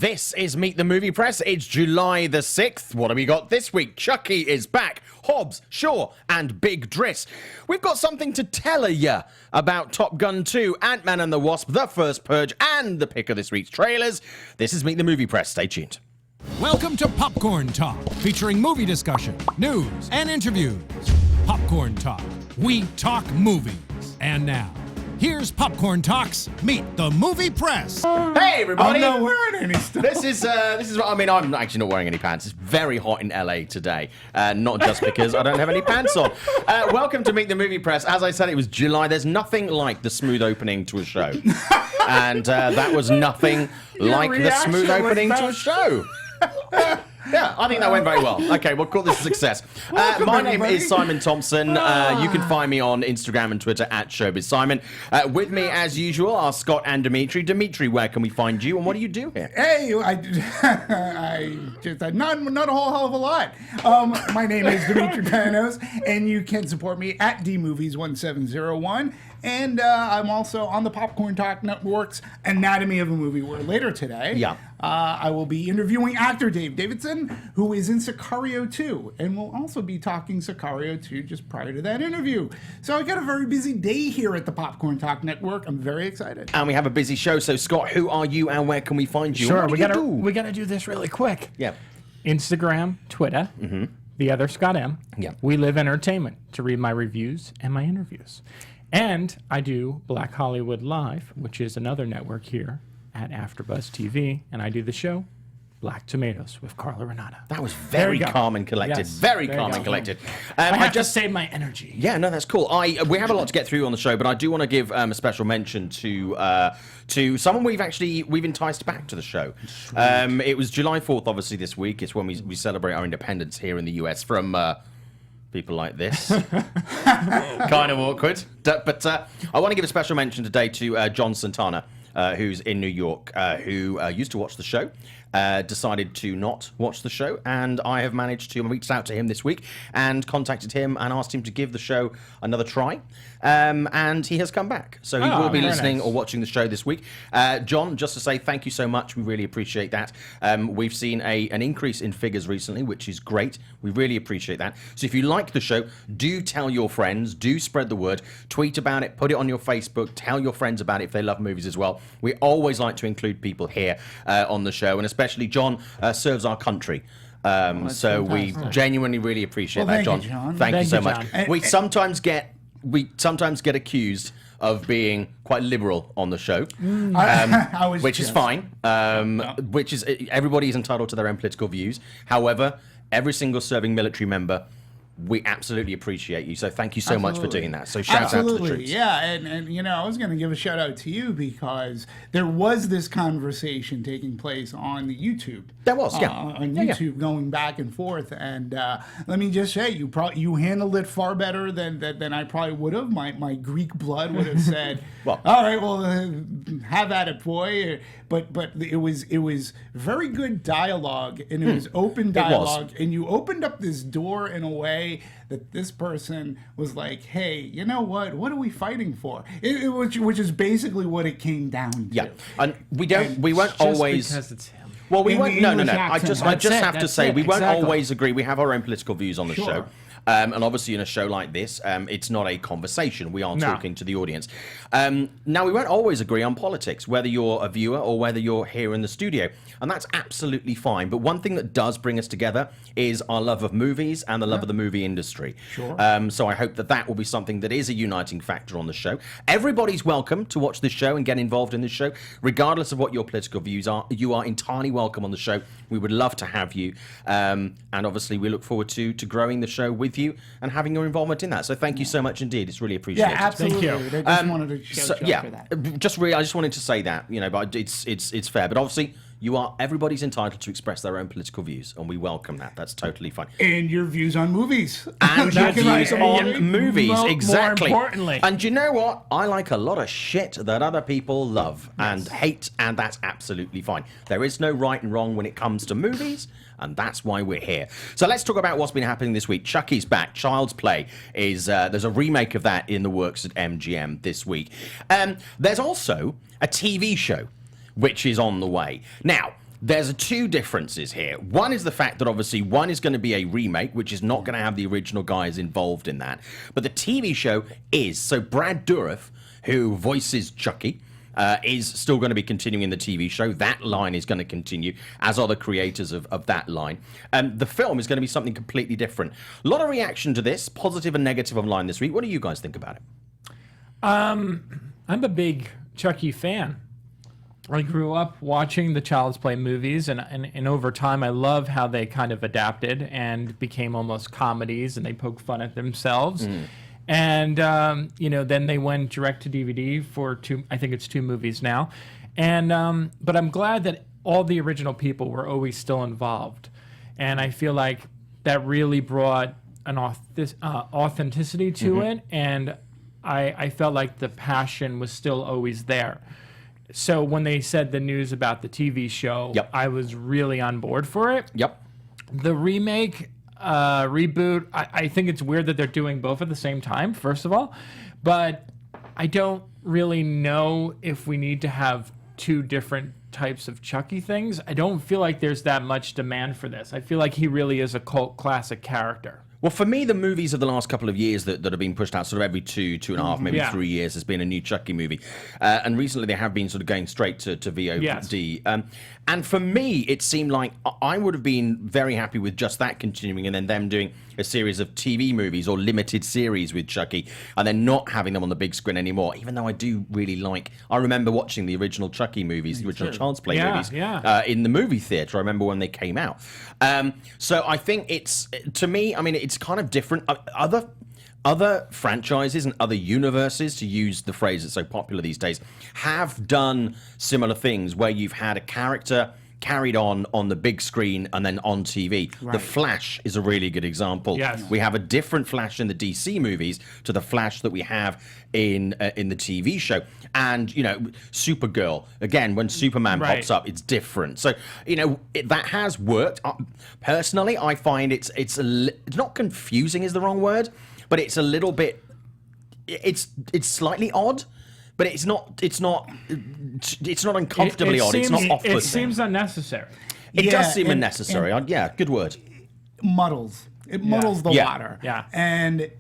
This is Meet the Movie Press. It's July the 6th. What have we got this week? Chucky is back. Hobbs, Shaw, and Big Driss. We've got something to tell ya about Top Gun 2, Ant-Man and the Wasp, The First Purge, and the pick of this week's trailers. This is Meet the Movie Press. Stay tuned. Welcome to Popcorn Talk, featuring movie discussion, news, and interviews. Popcorn Talk. We talk movies. And now, here's Popcorn Talk's Meet the Movie Press. Hey, everybody! I'm not wearing any stuff. This is what I mean. I'm actually not wearing any pants. It's very hot in LA today, not just because I don't have any pants on. Welcome to Meet the Movie Press. As I said, it was July. There's nothing like the smooth opening to a show, and that was nothing like the smooth opening to a show. Yeah, I think that went very well. Okay, we'll call this a success. My name is Simon Thompson. You can find me on Instagram and Twitter at ShowbizSimon. With me, as usual, are Scott and Demetri. Demetri, where can we find you, and what do you do here? Hey, I just not a whole hell of a lot. My name is Demetri Panos, and you can support me at dmovies1701. And I'm also on the Popcorn Talk Network's Anatomy of a Movie, where later today, I will be interviewing actor Dave Davidson, who is in Sicario 2, and we'll also be talking Sicario 2 just prior to that interview. So I got a very busy day here at the Popcorn Talk Network. I'm very excited. And we have a busy show. So Scott, who are you, and where can we find you? Sure, What we do you gotta do? we gotta do this really quick. Yeah. Instagram, Twitter, the other Scott M. Yeah. We Live Entertainment to read my reviews and my interviews. And I do Black Hollywood Live, which is another network here at AfterBuzz TV, and I do the show Black Tomatoes with Carla Renata. That was very There you go. calm and collected. Yes, Very there you calm go. and collected. I have to save my energy. Yeah, no, that's cool. We have a lot to get through on the show, but I do want to give a special mention to someone we've enticed back to the show. It was July 4th, obviously, this week. It's when we celebrate our independence here in the US from people like this. Kind of awkward. But I want to give a special mention today to John Santana, who's in New York, who used to watch the show. Decided to not watch the show, and I have managed to reach out to him this week and contacted him and asked him to give the show another try, and he has come back, so he will be listening or watching the show this week. John, just to say thank you so much, we really appreciate that. We've seen an increase in figures recently, which is great. We really appreciate that. So if you like the show, do tell your friends, do spread the word, tweet about it, put it on your Facebook, tell your friends about it if they love movies as well. We always like to include people here on the show, and especially John serves our country. So we genuinely really appreciate that, John. Thank you so much. We sometimes get accused of being quite liberal on the show, which is fine. Which is everybody is entitled to their own political views. However, every single serving military member, we absolutely appreciate you. So thank you so much for doing that. So shout out to the troops. Yeah, and you know, I was going to give a shout out to you because there was this conversation taking place on the YouTube. There was, yeah. On YouTube, going back and forth. And let me just say, you handled it far better than I probably would have. My Greek blood would have said, well, all right, well, have at it, boy. But it was very good dialogue, and it was open dialogue, and you opened up this door in a way that this person was like, hey, you know what are we fighting for? Which is basically what it came down to. Yeah, and we won't always, because it's him. well, we In won't, the no, English I just accent. have to say, we won't exactly. always agree. We have our own political views on the Sure. show. And obviously in a show like this, it's not a conversation. We are talking to the audience. Now, we won't always agree on politics, whether you're a viewer or whether you're here in the studio. And that's absolutely fine. But one thing that does bring us together is our love of movies and the love of the movie industry. Sure. So I hope that will be something that is a uniting factor on the show. Everybody's welcome to watch this show and get involved in this show, regardless of what your political views are. You are entirely welcome on the show. We would love to have you. And obviously, we look forward to growing the show with you and having your involvement in that. So thank you so much indeed. It's really appreciated. Yeah, absolutely. Thank you. I just wanted to shout you out for that. I just wanted to say that, you know, but it's fair. But obviously, everybody's entitled to express their own political views, and we welcome that. That's totally fine. And your views on movies. And your views on movies, More exactly. importantly. And you know what? I like a lot of shit that other people love and hate, and that's absolutely fine. There is no right and wrong when it comes to movies, and that's why we're here. So let's talk about what's been happening this week. Chucky's back. Child's Play is there's a remake of that in the works at MGM this week. There's also a TV show which is on the way. Now, There's two differences here. One is the fact that obviously one is going to be a remake, which is not going to have the original guys involved in that. But the TV show is. So Brad Dourif, who voices Chucky, is still going to be continuing in the TV show. That line is going to continue, as are the creators of that line. The film is going to be something completely different. A lot of reaction to this, positive and negative online this week. What do you guys think about it? I'm a big Chucky fan. I grew up watching the Child's Play movies, and over time, I love how they kind of adapted and became almost comedies, and they poke fun at themselves. And then they went direct to DVD for I think it's two movies now. And but I'm glad that all the original people were always still involved, and I feel like that really brought an authenticity to it, and I felt like the passion was still always there. So when they said the news about the TV show, I was really on board for it. The remake, reboot, I think it's weird that they're doing both at the same time, first of all. But I don't really know if we need to have two different types of Chucky things. I don't feel like there's that much demand for this. I feel like he really is a cult classic character. Well, for me, the movies of the last couple of years that have been pushed out sort of every two and a half, maybe 3 years has been a new Chucky movie. And recently they have been sort of going straight to VOD. Yes. And for me, it seemed like I would have been very happy with just that continuing and then them doing a series of TV movies or limited series with Chucky and then not having them on the big screen anymore, even though I do really like... I remember watching the original Chucky movies, the original Child's Play movies in the movie theatre. I remember when they came out. So I think it's... To me, I mean, it's kind of different. Other franchises and other universes, to use the phrase that's so popular these days, have done similar things where you've had a character carried on the big screen and then on TV. Right. The Flash is a really good example. Yes. We have a different Flash in the DC movies to the Flash that we have in the TV show. And, Supergirl, again, when Superman pops up, it's different. So, that has worked. Personally, I find it's not confusing is the wrong word, but it's a little bit, it's slightly odd. But it's not uncomfortably odd. It's not off-putting. It seems unnecessary. It does seem unnecessary. Good word. Muddles. It muddles the water. Yeah. And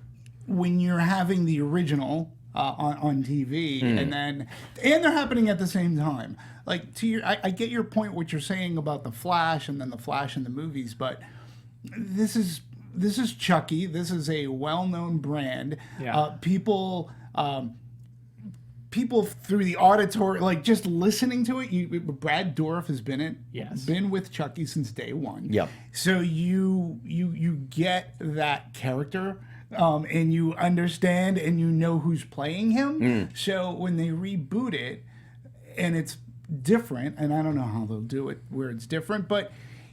when you're having the original on TV, and they're happening at the same time. Like I get your point, what you're saying about the Flash and then the Flash in the movies, but this is Chucky. This is a well-known brand. Yeah. People through the auditory, like just listening to it, Brad Dourif has been with Chucky since day one. Yep. So you get that character, and you understand and you know who's playing him. So when they reboot it, and it's different, and I don't know how they'll do it where it's different, but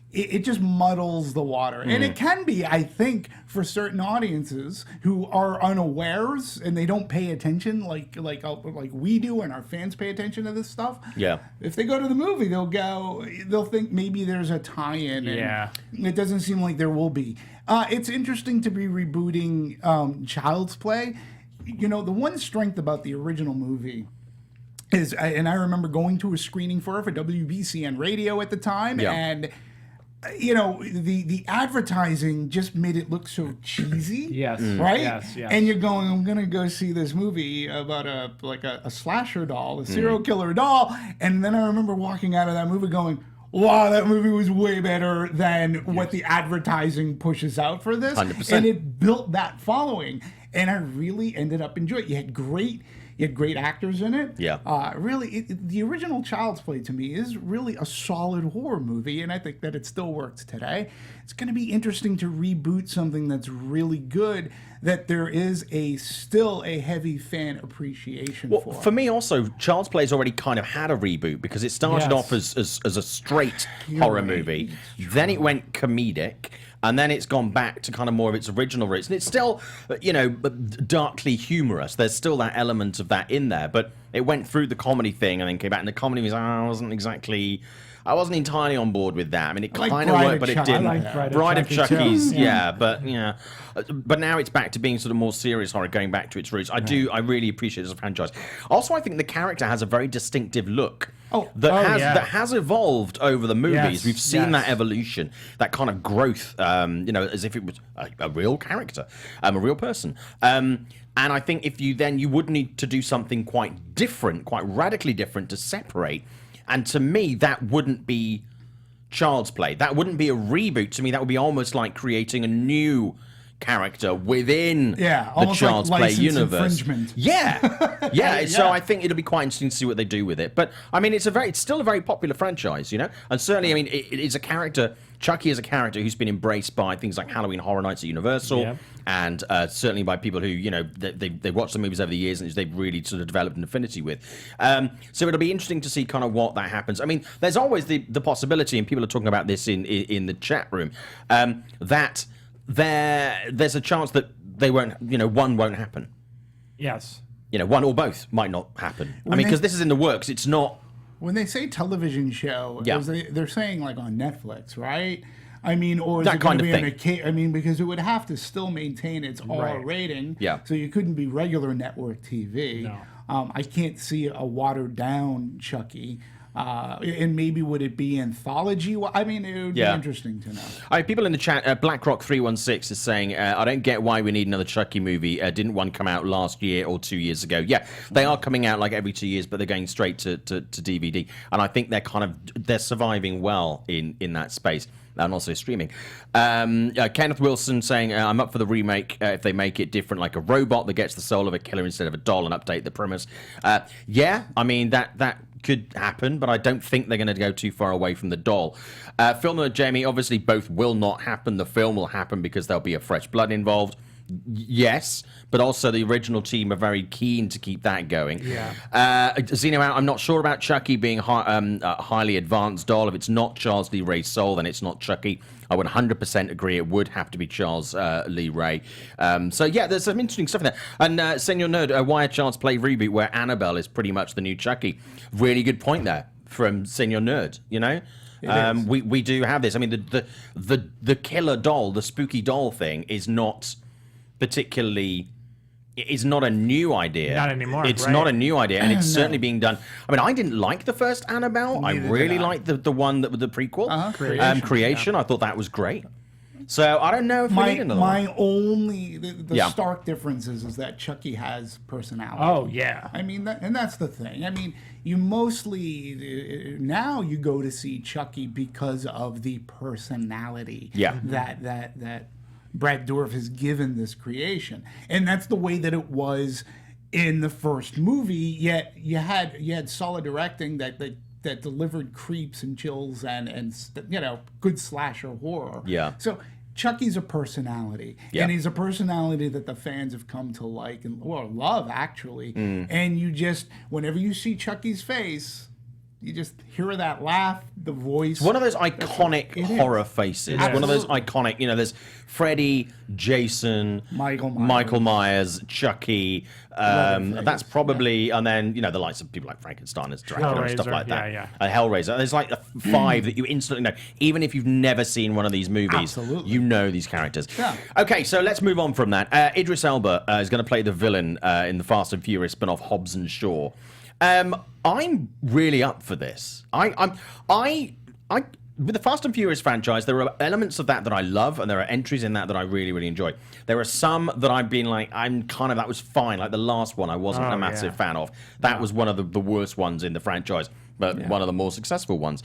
it just muddles the water. And it can be, I think, for certain audiences who are unawares and they don't pay attention like we do and our fans pay attention to this stuff. Yeah. If they go to the movie, they'll think maybe there's a tie-in. And it doesn't seem like there will be. It's interesting to be rebooting Child's Play. The one strength about the original movie is, and I remember going to a screening for WBCN radio at the time, and the advertising just made it look so cheesy. Yes. Right? Yes. And you're going, I'm going to go see this movie about a slasher doll, a serial killer doll. And then I remember walking out of that movie going, wow, that movie was way better than what the advertising pushes out for this. 100%. And it built that following. And I really ended up enjoying it. You had great actors in it. Yeah. Really, the original Child's Play to me is really a solid horror movie, and I think that it still works today. It's going to be interesting to reboot something that's really good, that there is still a heavy fan appreciation for. For me also, Child's Play's already kind of had a reboot because it started off as a straight horror movie. Then it went comedic. And then it's gone back to kind of more of its original roots. And it's still, darkly humorous. There's still that element of that in there. But it went through the comedy thing and then came back. And the comedy was, wasn't exactly... I wasn't entirely on board with that. I mean, it like kind of Bride worked, of but it Chucky. didn't. I like Bride of Chucky too. Chucky's, yeah, but but now it's back to being sort of more serious horror, going back to its roots. I really appreciate it as a franchise. Also, I think the character has a very distinctive look. That has evolved over the movies. Yes, We've seen that evolution, that kind of growth, as if it was a real character, a real person. And I think if you would need to do something quite different, quite radically different to separate. And to me, that wouldn't be Child's Play. That wouldn't be a reboot. To me, that would be almost like creating a new character within the Child's Play universe. Yeah. So I think it'll be quite interesting to see what they do with it. But I mean, it's still a very popular franchise, and certainly, I mean, it is a character. Chucky is a character who's been embraced by things like Halloween Horror Nights at Universal, and certainly by people who they watched the movies over the years and they've really sort of developed an affinity with. So it'll be interesting to see kind of what that happens. I mean, there's always the possibility, and people are talking about this in the chat room, that there's a chance that they won't, one won't happen. Yes. One or both might not happen. Because this is in the works. It's not. When they say television show, they're saying like on Netflix, right? I mean, or is that it going kind to of be thing. I mean, because it would have to still maintain its R rating. Yeah. So you couldn't be regular network TV. No. I can't see a watered down Chucky. And maybe would it be anthology? I mean, it would be interesting to know. All right, people in the chat, BlackRock316 is saying, I don't get why we need another Chucky movie. Didn't one come out last year or 2 years ago? Yeah, they are coming out like every 2 years, but they're going straight to DVD. And I think they're surviving well in that space. And also streaming. Kenneth Wilson saying, I'm up for the remake if they make it different, like a robot that gets the soul of a killer instead of a doll and update the premise. I mean, that could happen, but I don't think they're going to go too far away from the doll. Filmer Jamie, obviously both will not happen. The film will happen because there'll be a fresh blood involved. Yes, but also the original team are very keen to keep that going. Zeno out, I'm not sure about Chucky being a highly advanced doll. If it's not Charles Lee Ray's soul, then it's not Chucky. I would 100% agree it would have to be Charles Lee Ray. There's some interesting stuff in there. And Senior Nerd, why a Child's Play reboot where Annabelle is pretty much the new Chucky? Really good point there from Senior Nerd, We do have this. I mean, the killer doll, the spooky doll thing is not particularly... It's not a new idea. Not anymore. It's not a new idea, and it's certainly being done. I mean, I didn't like the first Annabelle. I really liked the one that was the prequel, Creation. I thought that was great. So I don't know if we need another one. My only stark difference is that Chucky has personality. Oh yeah. I mean, and that's the thing. I mean, you mostly now you go to see Chucky because of the personality. That Brad Dourif has given this creation, and that's the way that it was in the first movie. Yet you had solid directing that delivered creeps and chills and good slasher horror. Yeah. So Chucky's a personality, and he's a personality that the fans have come to like and love actually. And you just whenever you see Chucky's face, you just hear that laugh, the voice. One of those iconic horror faces. One of those iconic, there's Freddy, Jason, Michael Myers, Chucky. That's probably, and then, the likes of people like Frankenstein as Dracula and stuff like that. Hellraiser. There's like 5 that you instantly know. Even if you've never seen one of these movies, you know these characters. Yeah. Okay, so let's move on from that. Idris Elba is going to play the villain in the Fast and Furious spin-off Hobbs and Shaw. I'm really up for this. With the Fast and Furious franchise, there are elements of that I love, and there are entries in that I really, really enjoy. There are some that I've been like, that was fine. Like the last one, I wasn't a massive fan of. That was one of the worst ones in the franchise, but one of the more successful ones.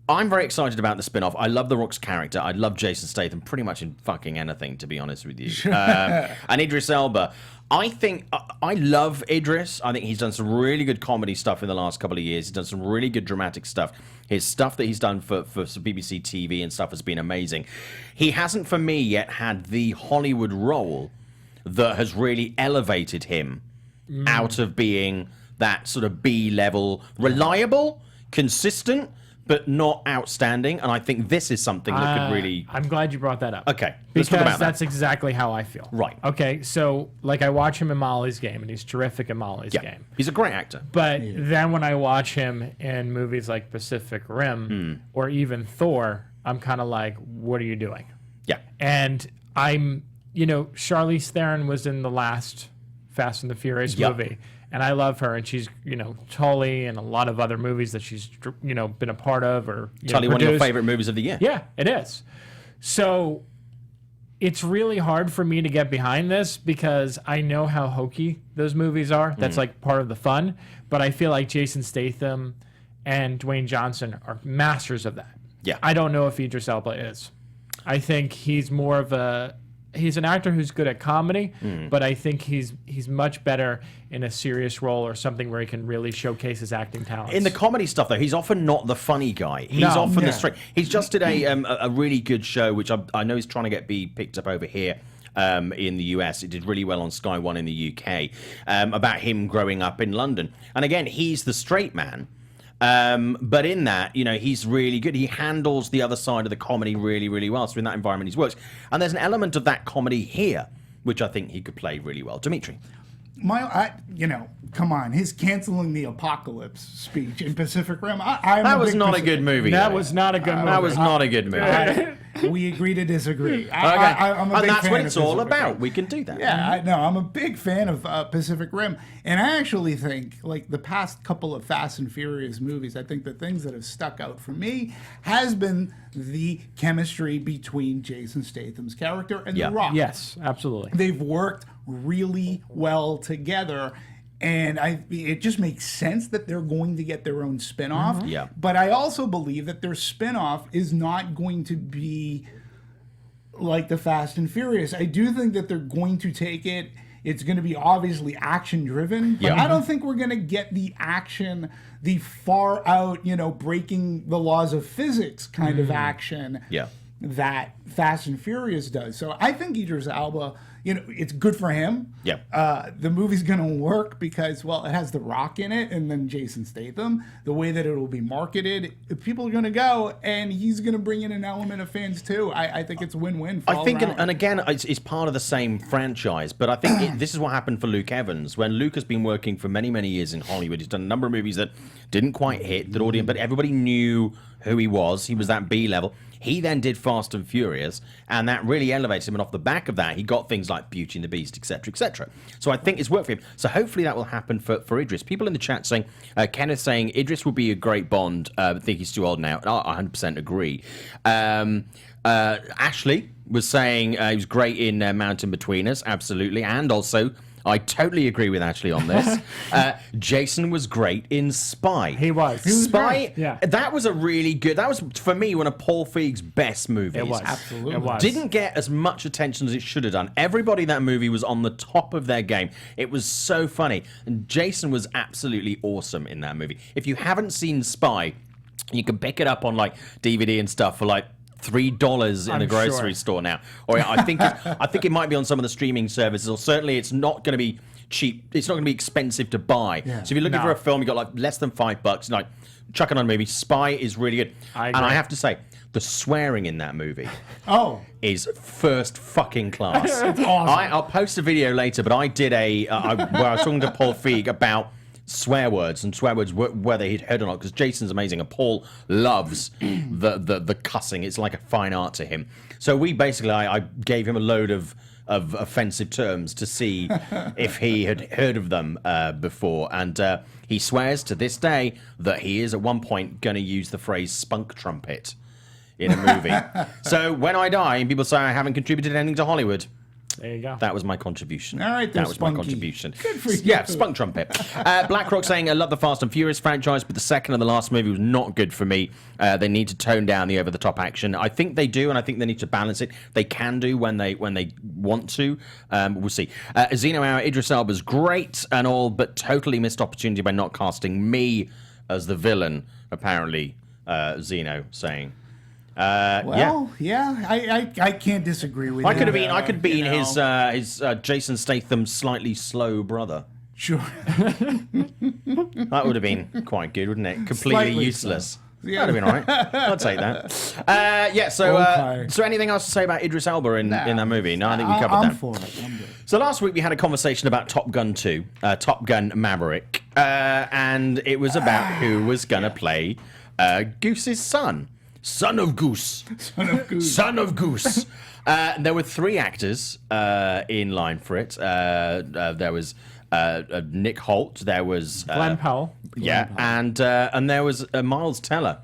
I'm very excited about the spin-off. I love The Rock's character. I love Jason Statham pretty much in fucking anything, to be honest with you. And Idris Elba. I love Idris. I think he's done some really good comedy stuff in the last couple of years. He's done some really good dramatic stuff. His stuff that he's done for BBC TV and stuff has been amazing. He hasn't, for me, yet had the Hollywood role that has really elevated him out of being that sort of B-level, reliable, consistent, but not outstanding. And I think this is something that could really. I'm glad you brought that up. Okay, let's talk because about that. that's exactly how I feel. Right. Okay, so like I watch him in Molly's Game, and he's terrific in Molly's Game. He's a great actor. But then when I watch him in movies like Pacific Rim or even Thor, I'm kind of like, what are you doing? Yeah. And I'm, Charlize Theron was in the last Fast and the Furious movie. And I love her, and she's, Tully and a lot of other movies that she's, been a part of or Tully, one of your favorite movies of the year. Yeah, it is. So it's really hard for me to get behind this because I know how hokey those movies are. That's like part of the fun. But I feel like Jason Statham and Dwayne Johnson are masters of that. Yeah. I don't know if Idris Elba is. I think he's more of he's an actor who's good at comedy, but I think he's much better in a serious role or something where he can really showcase his acting talents. In the comedy stuff, though, he's often not the funny guy. He's often the straight. He's just did a really good show, which I know he's trying to be picked up over here. In the US, it did really well on Sky One in the UK, about him growing up in London. And again, he's the straight man. But in that, he's really good. He handles the other side of the comedy really, really well. So in that environment, he works. And there's an element of that comedy here, which I think he could play really well. Demetri. Come on, his canceling the apocalypse speech in Pacific Rim. That was not a good movie. That was not a good movie. That was not a good movie. We agree to disagree. I'm a big and that's fan what of it's all Pacific about. Rim. We can do that. Yeah, I'm a big fan of Pacific Rim. And I actually think, like, the past couple of Fast and Furious movies, I think the things that have stuck out for me has been the chemistry between Jason Statham's character and The Rock. Yes, absolutely. They've worked really well together. And it just makes sense that they're going to get their own spinoff. Yeah. But I also believe that their spinoff is not going to be like the Fast and Furious. I do think that they're going to take it. It's going to be obviously action driven. But I don't think we're going to get the action, the far out, breaking the laws of physics kind of action that Fast and Furious does. So I think Idris Elba, it's good for him. Yeah. The movie's going to work because, well, it has The Rock in it and then Jason Statham. The way that it will be marketed, people are going to go, and he's going to bring in an element of fans too. I think it's a win-win for all around. And again, it's part of the same franchise, but I think this is what happened for Luke Evans. When Luke has been working for many, many years in Hollywood, he's done a number of movies that didn't quite hit the audience, but everybody knew who he was. He was that B level. He then did Fast and Furious, and that really elevated him. And off the back of that, he got things like Beauty and the Beast, etc., etc. So I think it's worked for him. So hopefully that will happen for Idris. People in the chat saying, Kenneth saying, Idris would be a great Bond. I think he's too old now. I 100% agree. Ashley was saying he was great in Mountain Between Us, absolutely. And also, I totally agree with Ashley on this. Jason was great in Spy. He was. Spy, yeah. That was a really good... That was, for me, one of Paul Feig's best movies. It was. Absolutely. It was. Didn't get as much attention as it should have done. Everybody in that movie was on the top of their game. It was so funny. And Jason was absolutely awesome in that movie. If you haven't seen Spy, you can pick it up on like DVD and stuff for like $3 in a grocery store now, or I think it might be on some of the streaming services, or certainly it's not going to be cheap. It's not going to be expensive to buy. So if you're looking for a film, you got like less than $5, like chuck it on a movie. Spy is really good, and I have to say the swearing in that movie is first fucking class. It's awesome. I'll post a video later, but I did where I was talking to Paul Feig about swear words whether he'd heard or not, because Jason's amazing and Paul loves the cussing. It's like a fine art to him. So we basically I gave him a load of offensive terms to see if he had heard of them before, and he swears to this day that he is at one point going to use the phrase spunk trumpet in a movie. So when I die and people say I haven't contributed anything to Hollywood, there you go. that was my contribution. All right, that was my Spunky. contribution. Good for you. Yeah, spunk trumpet. BlackRock saying, I love the Fast and Furious franchise, but the second and the last movie was not good for me. They need to tone down the over-the-top action. I think they do, and I think they need to balance it. They can do when they want to. We'll see. Zeno Hour, Idris Elba's great and all, but totally missed opportunity by not casting me as the villain, apparently, Zeno saying. I can't disagree with you. I could have been his Jason Statham slightly slow brother. Sure. That would have been quite good, wouldn't it? Completely Slightly useless. Yeah. That'd have been all right. I'll take that. Yeah, so anything else to say about Idris Elba in that movie? No, I think we covered I'm that. for it. I'm good. So last week we had a conversation about Top Gun 2, Top Gun Maverick, and it was about who was going to play Goose's son. Son of Goose. Son of Goose. Son of Goose. There were 3 actors in line for it. There was Nick Holt. There was Glenn Powell. and there was Miles Teller.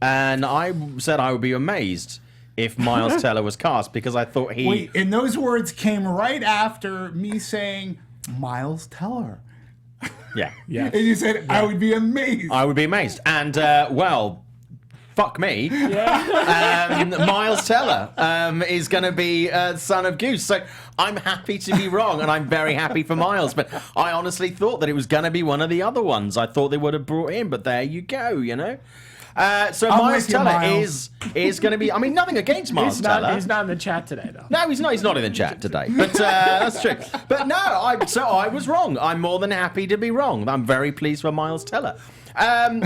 And I said I would be amazed if Miles Teller was cast because I thought he. Wait, and those words came right after me saying Miles Teller. Yeah. And you said I would be amazed. I would be amazed. And well. Fuck me. Miles Teller is going to be Son of Goose. So I'm happy to be wrong, and I'm very happy for Miles. But I honestly thought that it was going to be one of the other ones. I thought they would have brought him, but there you go, you know. So Miles Teller is going to be. I mean, nothing against Miles Teller. He's not in the chat today, though. No, he's not. He's not in the chat today. But that's true. But no, I was wrong. I'm more than happy to be wrong. I'm very pleased for Miles Teller.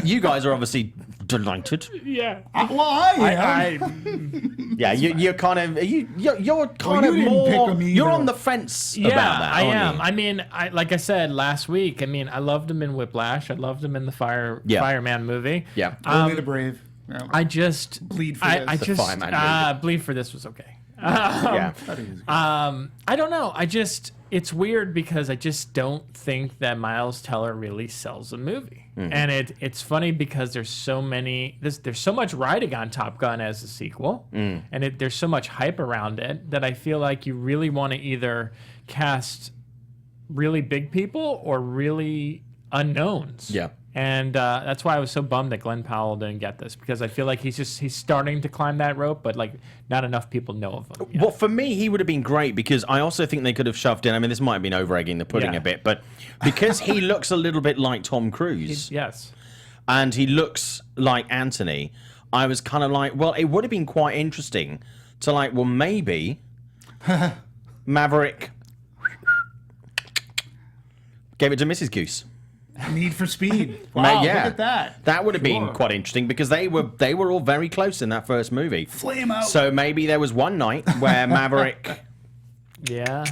You guys are obviously delighted. Yeah. Well, I am. Yeah, you're kind of you're kind you of didn't pick more. him either. You're on the fence Yeah, about that. I aren't am. you? I mean, like I said last week, I mean, I loved him in Whiplash. I loved him in the Fireman movie. Yeah. Only the brave. Yeah. I just Bleed for I this. The Fireman movie. Bleed for this was okay. Yeah. I don't know. It's weird because I just don't think that Miles Teller really sells a movie. Mm-hmm. And it's funny because there's so much riding on Top Gun as a sequel, and there's so much hype around it that I feel like you really want to either cast really big people or really unknowns. Yeah. And that's why I was so bummed that Glenn Powell didn't get this, because I feel like he's starting to climb that rope, but like not enough people know of him yet. Well, for me, he would have been great because I also think they could have shoved in. I mean, this might have been over-egging the pudding a bit, but because he looks a little bit like Tom Cruise, Yes. and he looks like Anthony, I was kind of like, well, it would have been quite interesting to like, well, maybe Maverick gave it to Mrs. Goose. Need for Speed. Wow, look at that. That would have been quite interesting because they were all very close in that first movie. Flame out. So maybe there was one night where Maverick Yeah.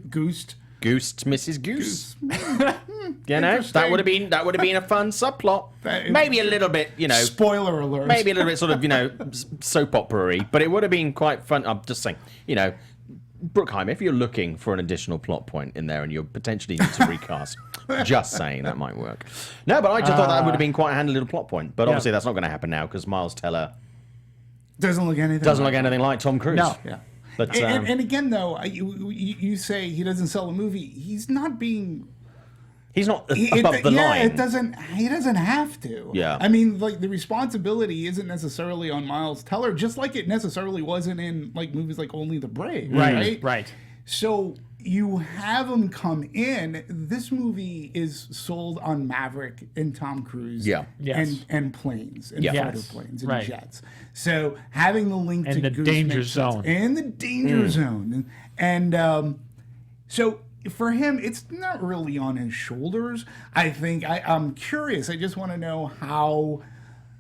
Goosed Mrs. Goose. You know, that would have been a fun subplot. Maybe a little bit, you know. Spoiler alert. Maybe a little bit sort of, you know, soap opera-y, but it would have been quite fun. I'm just saying, you know, Bruckheimer, if you're looking for an additional plot point in there and you potentially need to recast, just saying that might work. No, but I just thought that would have been quite a handy little plot point. But obviously that's not going to happen now because Miles Teller doesn't look anything like Tom Cruise. No. Yeah. But And again, though, you say he doesn't sell a movie. He's not being. he's not above the line. He doesn't have to. Yeah. I mean, like the responsibility isn't necessarily on Miles Teller, just like it necessarily wasn't in like movies like Only the Brave. Right. Right. So you have him come in. This movie is sold on Maverick and Tom Cruise. Yeah. Yes. And planes and Yeah. fighter Yes. planes and Right. jets. So having the link And to the Goose danger makes sense. zone. And the danger zone. And so for him, it's not really on his shoulders. I think I'm curious. I just want to know how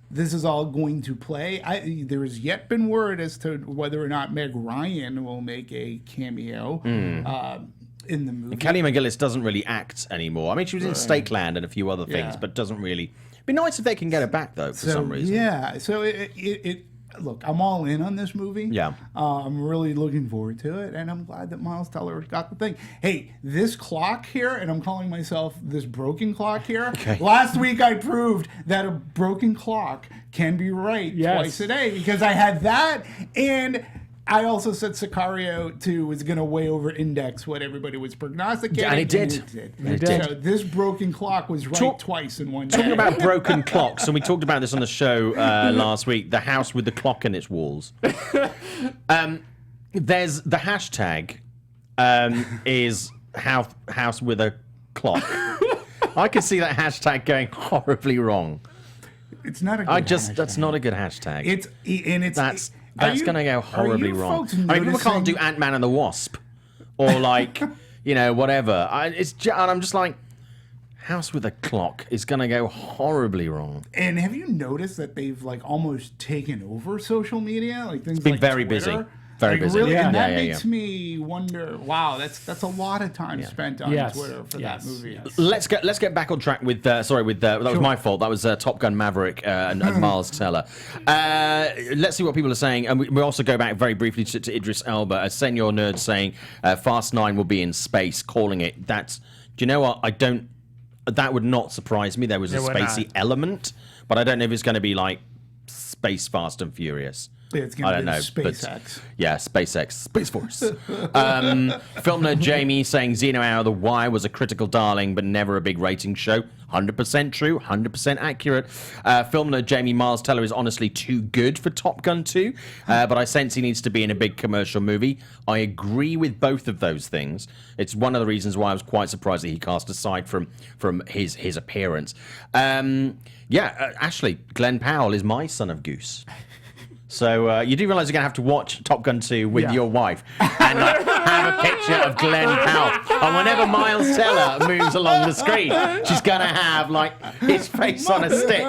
this is all going to play. There has yet been word as to whether or not Meg Ryan will make a cameo in the movie. Kelly McGillis doesn't really act anymore. I mean, she was in Stakeland and a few other things, Yeah. but doesn't really. It'd be nice if they can get her back though, for some reason. Yeah. So it look, I'm all in on this movie. Yeah. I'm really looking forward to it, and I'm glad that Miles Teller got the thing. Hey, this clock here, and I'm calling myself this broken clock here. Okay. Last week I proved that a broken clock can be right twice a day because I had that, and I also said Sicario 2 was going to way over index what everybody was prognosticating. And it did. It did. So this broken clock was right twice in one day. Talking about broken clocks, and we talked about this on the show last week, the house with the clock in its walls. There's the hashtag is house with a clock. I could see that hashtag going horribly wrong. It's not a good hashtag. That's not a good hashtag. That's going to go horribly wrong. I mean, people can't do Ant-Man and the Wasp or like, you know, whatever. And I'm just like, House with a Clock is going to go horribly wrong. And have you noticed that they've like almost taken over social media? Like things been like very Twitter? busy. Very busy. Really? Yeah. And that Yeah, makes me wonder, wow, that's a lot of time spent on Twitter for that movie. Let's get back on track with that was my fault. That was Top Gun Maverick and Miles Teller. Let's see what people are saying, and we also go back very briefly to Idris Elba, a Senor Nerd saying Fast 9 will be in space, calling it. Do you know what? That would not surprise me. There was a spacey element, but I don't know if it's going to be like Space Fast and Furious. It's going to be SpaceX. Yeah, SpaceX. Space Force. Film nerd Jamie saying Xeno Out of the Wire was a critical darling, but never a big rating show. 100% true, 100% accurate. Film nerd Jamie, Miles Teller is honestly too good for Top Gun 2, but I sense he needs to be in a big commercial movie. I agree with both of those things. It's one of the reasons why I was quite surprised that he cast aside from his appearance. Ashley, Glenn Powell is my son of Goose. So you do realize you're going to have to watch Top Gun 2 with your wife and have a picture of Glenn Powell. And whenever Miles Teller moves along the screen, she's going to have like his face on a stick.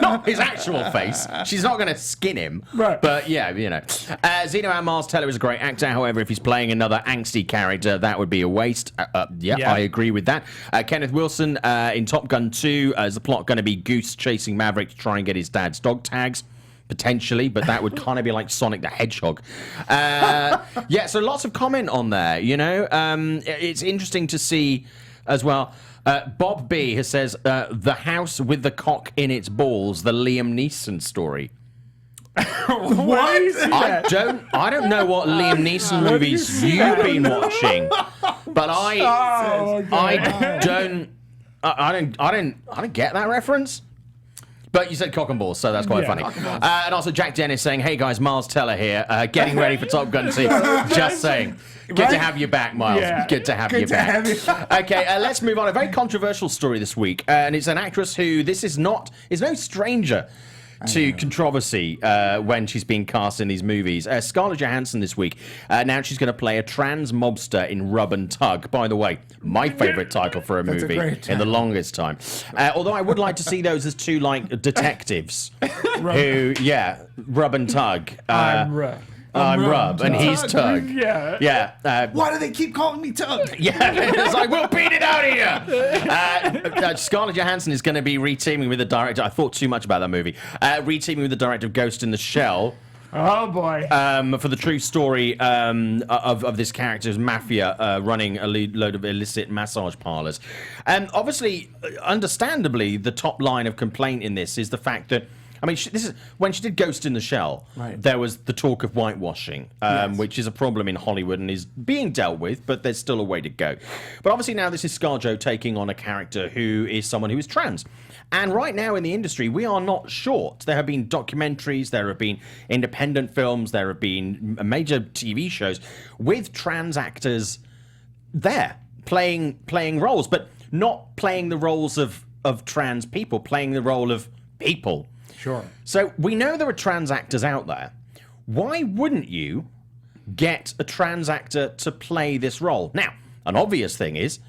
Not his actual face. She's not going to skin him. Right. But yeah, you know. Xeno and Miles Teller is a great actor. However, if he's playing another angsty character, that would be a waste. I agree with that. Kenneth Wilson in Top Gun 2, is the plot going to be Goose chasing Maverick to try and get his dad's dog tags? Potentially, but that would kind of be like Sonic the Hedgehog. So lots of comment on there, you know. It's interesting to see as well. Bob B has says, The House with the Cock in Its Balls, the Liam Neeson story. What? I don't know what Liam Neeson movies you've been watching, but I don't get that reference. But you said cock and balls, so that's quite funny. And also Jack Dennis saying, hey guys, Miles Teller here, getting ready for Top Gun 2. Just saying. Good to have you back, Miles. Yeah. Good to have you back. Okay, let's move on. A very controversial story this week. And it's an actress who is no stranger to controversy when she's being cast in these movies. Scarlett Johansson this week. Now she's going to play a trans mobster in Rub and Tug. By the way, my favourite title for a movie in the longest time. Although I would like to see those as two like detectives who, Rub and Tug. I'm Rub, and he's Tug. Yeah. Why do they keep calling me Tug? It's like, we'll beat it out here. Scarlett Johansson is going to be reteaming with the director. I thought too much about that movie. Reteaming with the director of Ghost in the Shell. Oh boy! For the true story of this character's mafia running a load of illicit massage parlors. And obviously, understandably, the top line of complaint in this is the fact that, I mean, this is when she did Ghost in the Shell. Right. There was the talk of whitewashing, which is a problem in Hollywood and is being dealt with, but there's still a way to go. But obviously now this is ScarJo taking on a character who is someone who is trans. And right now in the industry, we are not short. There have been documentaries, there have been independent films, there have been major TV shows with trans actors there playing roles, but not playing the roles of trans people, playing the role of people. Sure. So we know there are trans actors out there. Why wouldn't you get a trans actor to play this role? Now, an obvious thing is,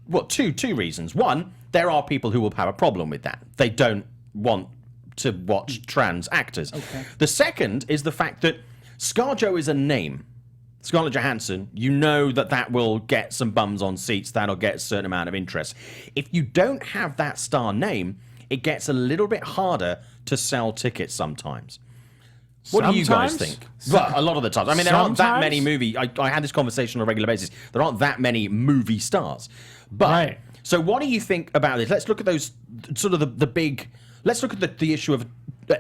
well, two reasons. One, there are people who will have a problem with that. They don't want to watch trans actors. Okay. The second is the fact that ScarJo is a name. Scarlett Johansson, you know that will get some bums on seats. That'll get a certain amount of interest. If you don't have that star name, it gets a little bit harder to sell tickets sometimes. What do you guys think? Well, a lot of the times. I mean, there aren't that many movie... I had this conversation on a regular basis. There aren't that many movie stars. But, right. So what do you think about this? Let's look at those sort of the big... Let's look at the issue of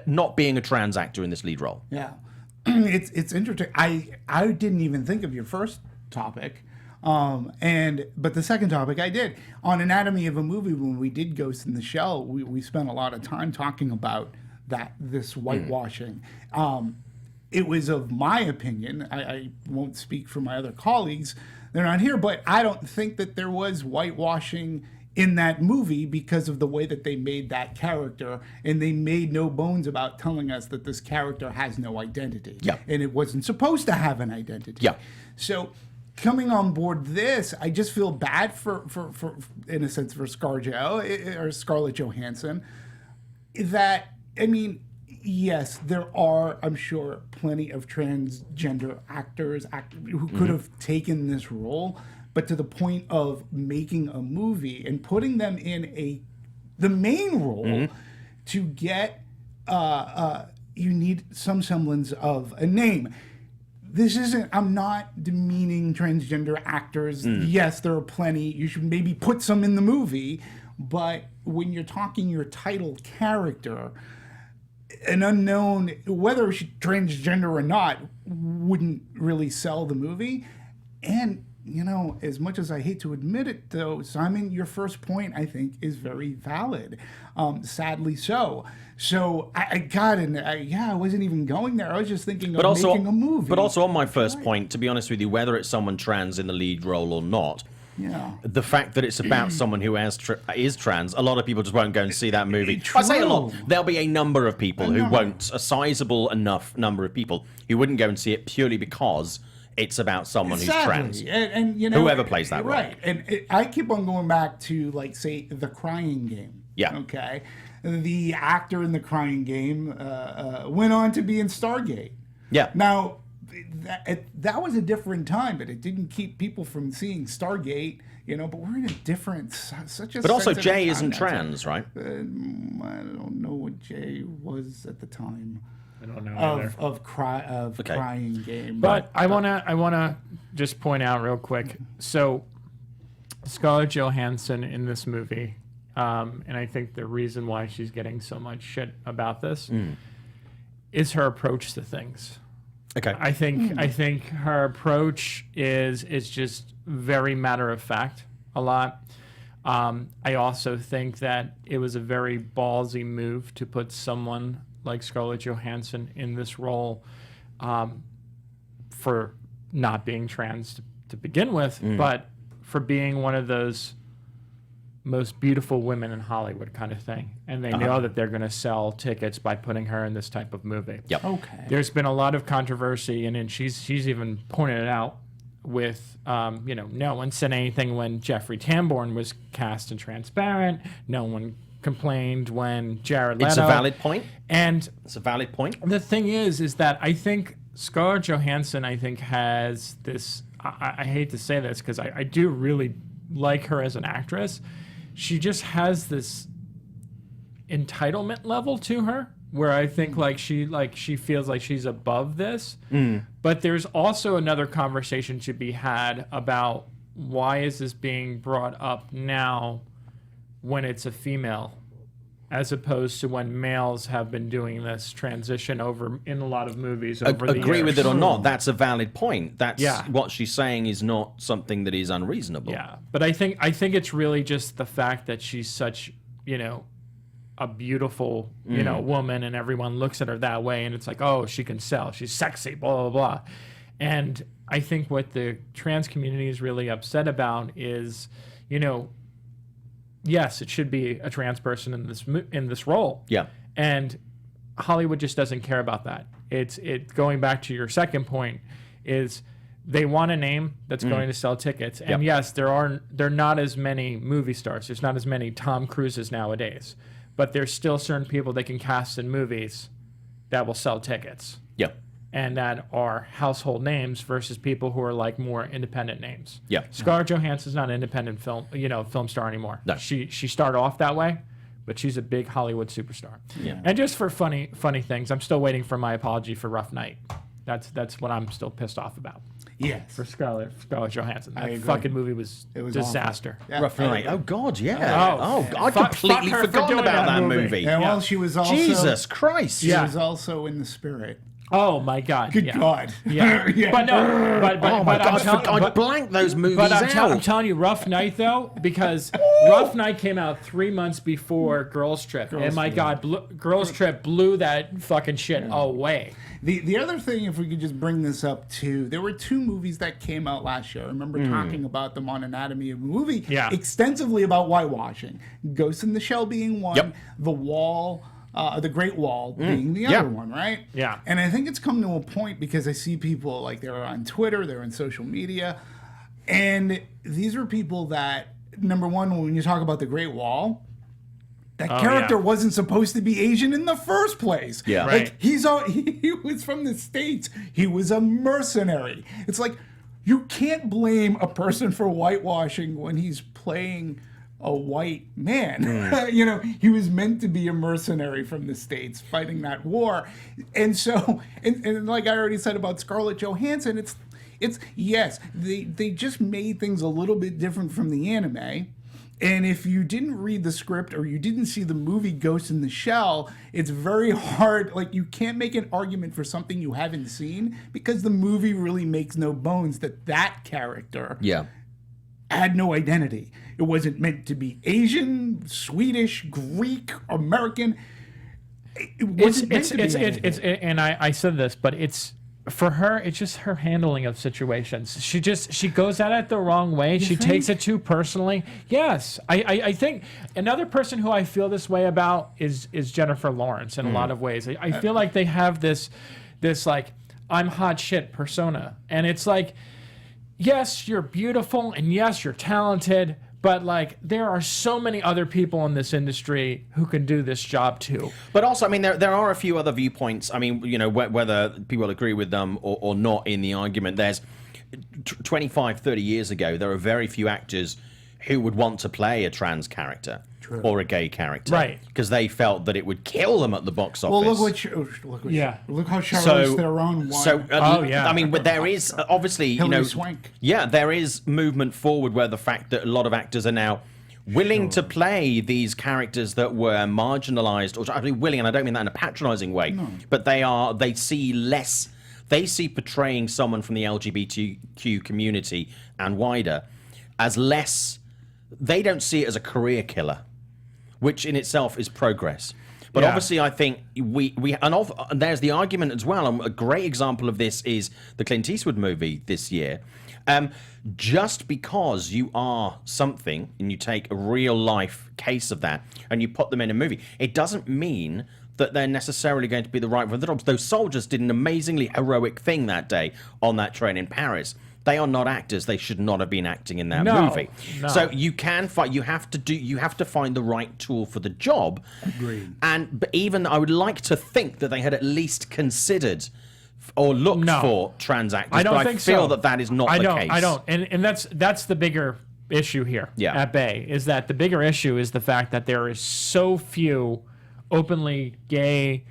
not being a trans actor in this lead role. Yeah. It's interesting. I didn't even think of your first topic. But the second topic I did. On Anatomy of a Movie, when we did Ghost in the Shell, we spent a lot of time talking about this whitewashing. It was of my opinion, I won't speak for my other colleagues, they're not here, but I don't think that there was whitewashing in that movie because of the way that they made that character, and they made no bones about telling us that this character has no identity. Yeah. And it wasn't supposed to have an identity. Yeah. So coming on board this, I just feel bad for in a sense for ScarJo or Scarlett Johansson. That, I mean, yes, there are, I'm sure, plenty of transgender actors who could have taken this role, but to the point of making a movie and putting them in the main role to get, you need some semblance of a name. This isn't, I'm not demeaning transgender actors. Yes, there are plenty. You should maybe put some in the movie. But when you're talking your title character, an unknown, whether she's transgender or not, wouldn't really sell the movie. And, you know, as much as I hate to admit it, though, Simon, your first point, I think, is very valid. Sadly so. So I wasn't even going there. I was just thinking of making a movie. But also on my first point, to be honest with you, whether it's someone trans in the lead role or not, the fact that it's about someone who is trans, a lot of people just won't go and see that movie. I say a lot. There'll be a number of people who won't, a sizable enough number of people who wouldn't go and see it purely because it's about someone who's trans. And you know, whoever plays that role. Right. And I keep on going back to, like, say, The Crying Game. Yeah. Okay. The actor in The Crying Game went on to be in Stargate. Yeah. Now, that was a different time, but it didn't keep people from seeing Stargate, you know, but we're in a different, such a... But also Jay isn't trans, right? I don't know what Jay was at the time. I don't know of Crying Game. But I wanna just point out real quick. So Scarlett Johansson in this movie, and I think the reason why she's getting so much shit about this is her approach to things. Okay. I think her approach is just very matter of fact a lot. I also think that it was a very ballsy move to put someone like Scarlett Johansson in this role for not being trans to begin with, but for being one of those most beautiful women in Hollywood kind of thing. And they know that they're going to sell tickets by putting her in this type of movie. Yep. Okay. There's been a lot of controversy, and she's even pointed it out with, no one said anything when Jeffrey Tambor was cast in Transparent. No one complained when Jared Leto. It's a valid point. And it's a valid point. The thing is that I think Scarlett Johansson, has this, I hate to say this because I do really like her as an actress. She just has this entitlement level to her where I think she feels like she's above this. But there's also another conversation to be had about why is this being brought up now when it's a female, as opposed to when males have been doing this transition over in a lot of movies over the years. Agree with it or not, that's a valid point. That's what she's saying is not something that is unreasonable. Yeah, but I think it's really just the fact that she's such, a beautiful, woman, and everyone looks at her that way, and it's like, oh, she can sell, she's sexy, blah, blah, blah. And I think what the trans community is really upset about is, yes, it should be a trans person in this role. Yeah. And Hollywood just doesn't care about that. It's going back to your second point is they want a name that's going to sell tickets. And yes, there are not as many movie stars. There's not as many Tom Cruises nowadays. But there's still certain people they can cast in movies that will sell tickets. Yeah. And that are household names versus people who are like more independent names. Yeah. Scarlett Johansson's not an independent film star anymore. No. She started off that way, but she's a big Hollywood superstar. Yeah. And just for funny things, I'm still waiting for my apology for Rough Night. That's what I'm still pissed off about. Yes. For Scarlett Johansson. That fucking movie was disaster. Yeah. Rough Night. Oh God, yeah. I completely forgotten about that movie. And well, she was also Jesus Christ. She was also in The Spirit. Oh my God! Good God! Yeah, but no, but oh my God! I blanked those movies out. I'm telling you, Rough Night though, because Rough Night came out 3 months before Girls Trip, and my God, Girls Trip blew that fucking shit away. The other thing, if we could just bring this up too, there were 2 movies that came out last year. I remember talking about them on Anatomy of a Movie extensively about whitewashing. Ghost in the Shell being one, The Wall. The Great Wall being the other one, right? Yeah. And I think it's come to a point because I see people like they're on Twitter, they're on social media. And these are people that, number one, when you talk about the Great Wall, that character wasn't supposed to be Asian in the first place. Yeah. Like, he was from the States. He was a mercenary. It's like, you can't blame a person for whitewashing when he's playing a white man. You know, he was meant to be a mercenary from the States fighting that war. And so, and like I already said about Scarlett Johansson, it's yes, they just made things a little bit different from the anime. And if you didn't read the script or you didn't see the movie Ghost in the Shell, it's very hard. Like, you can't make an argument for something you haven't seen, because the movie really makes no bones that character had no identity. It wasn't meant to be Asian, Swedish, Greek, American. It wasn't meant to be anything. And I said this, but it's, for her, it's just her handling of situations. She goes at it the wrong way. She takes it too personally. Yes, I think another person who I feel this way about is Jennifer Lawrence in a lot of ways. I feel like they have this like, I'm hot shit persona, and it's like, yes, you're beautiful, and yes, you're talented, but like, there are so many other people in this industry who can do this job too. But also, I mean, there are a few other viewpoints. I mean, you know, whether people agree with them or not in the argument, there's 25, 30 years ago, there are very few actors who would want to play a trans character. Or a gay character, right? Because they felt that it would kill them at the box office. Well, look how Charlize Theron won. I mean, but there is obviously, Hilary Swank. Yeah, there is movement forward where the fact that a lot of actors are now willing to play these characters that were marginalized, or actually willing, and I don't mean that in a patronizing way, but they see portraying someone from the LGBTQ community and wider as less. They don't see it as a career killer, which in itself is progress. But obviously, I think and there's the argument as well. And a great example of this is the Clint Eastwood movie this year. Just because you are something and you take a real life case of that and you put them in a movie, it doesn't mean that they're necessarily going to be the right one. Those soldiers did an amazingly heroic thing that day on that train in Paris. They are not actors. They should not have been acting in that movie. No. So you can fight. You have to find the right tool for the job. Agreed. But even I would like to think that they had at least considered or looked for trans actors. I don't but think I feel so. that is not the case. I don't. And that's the bigger issue here at Bay, is that the bigger issue is the fact that there is so few openly gay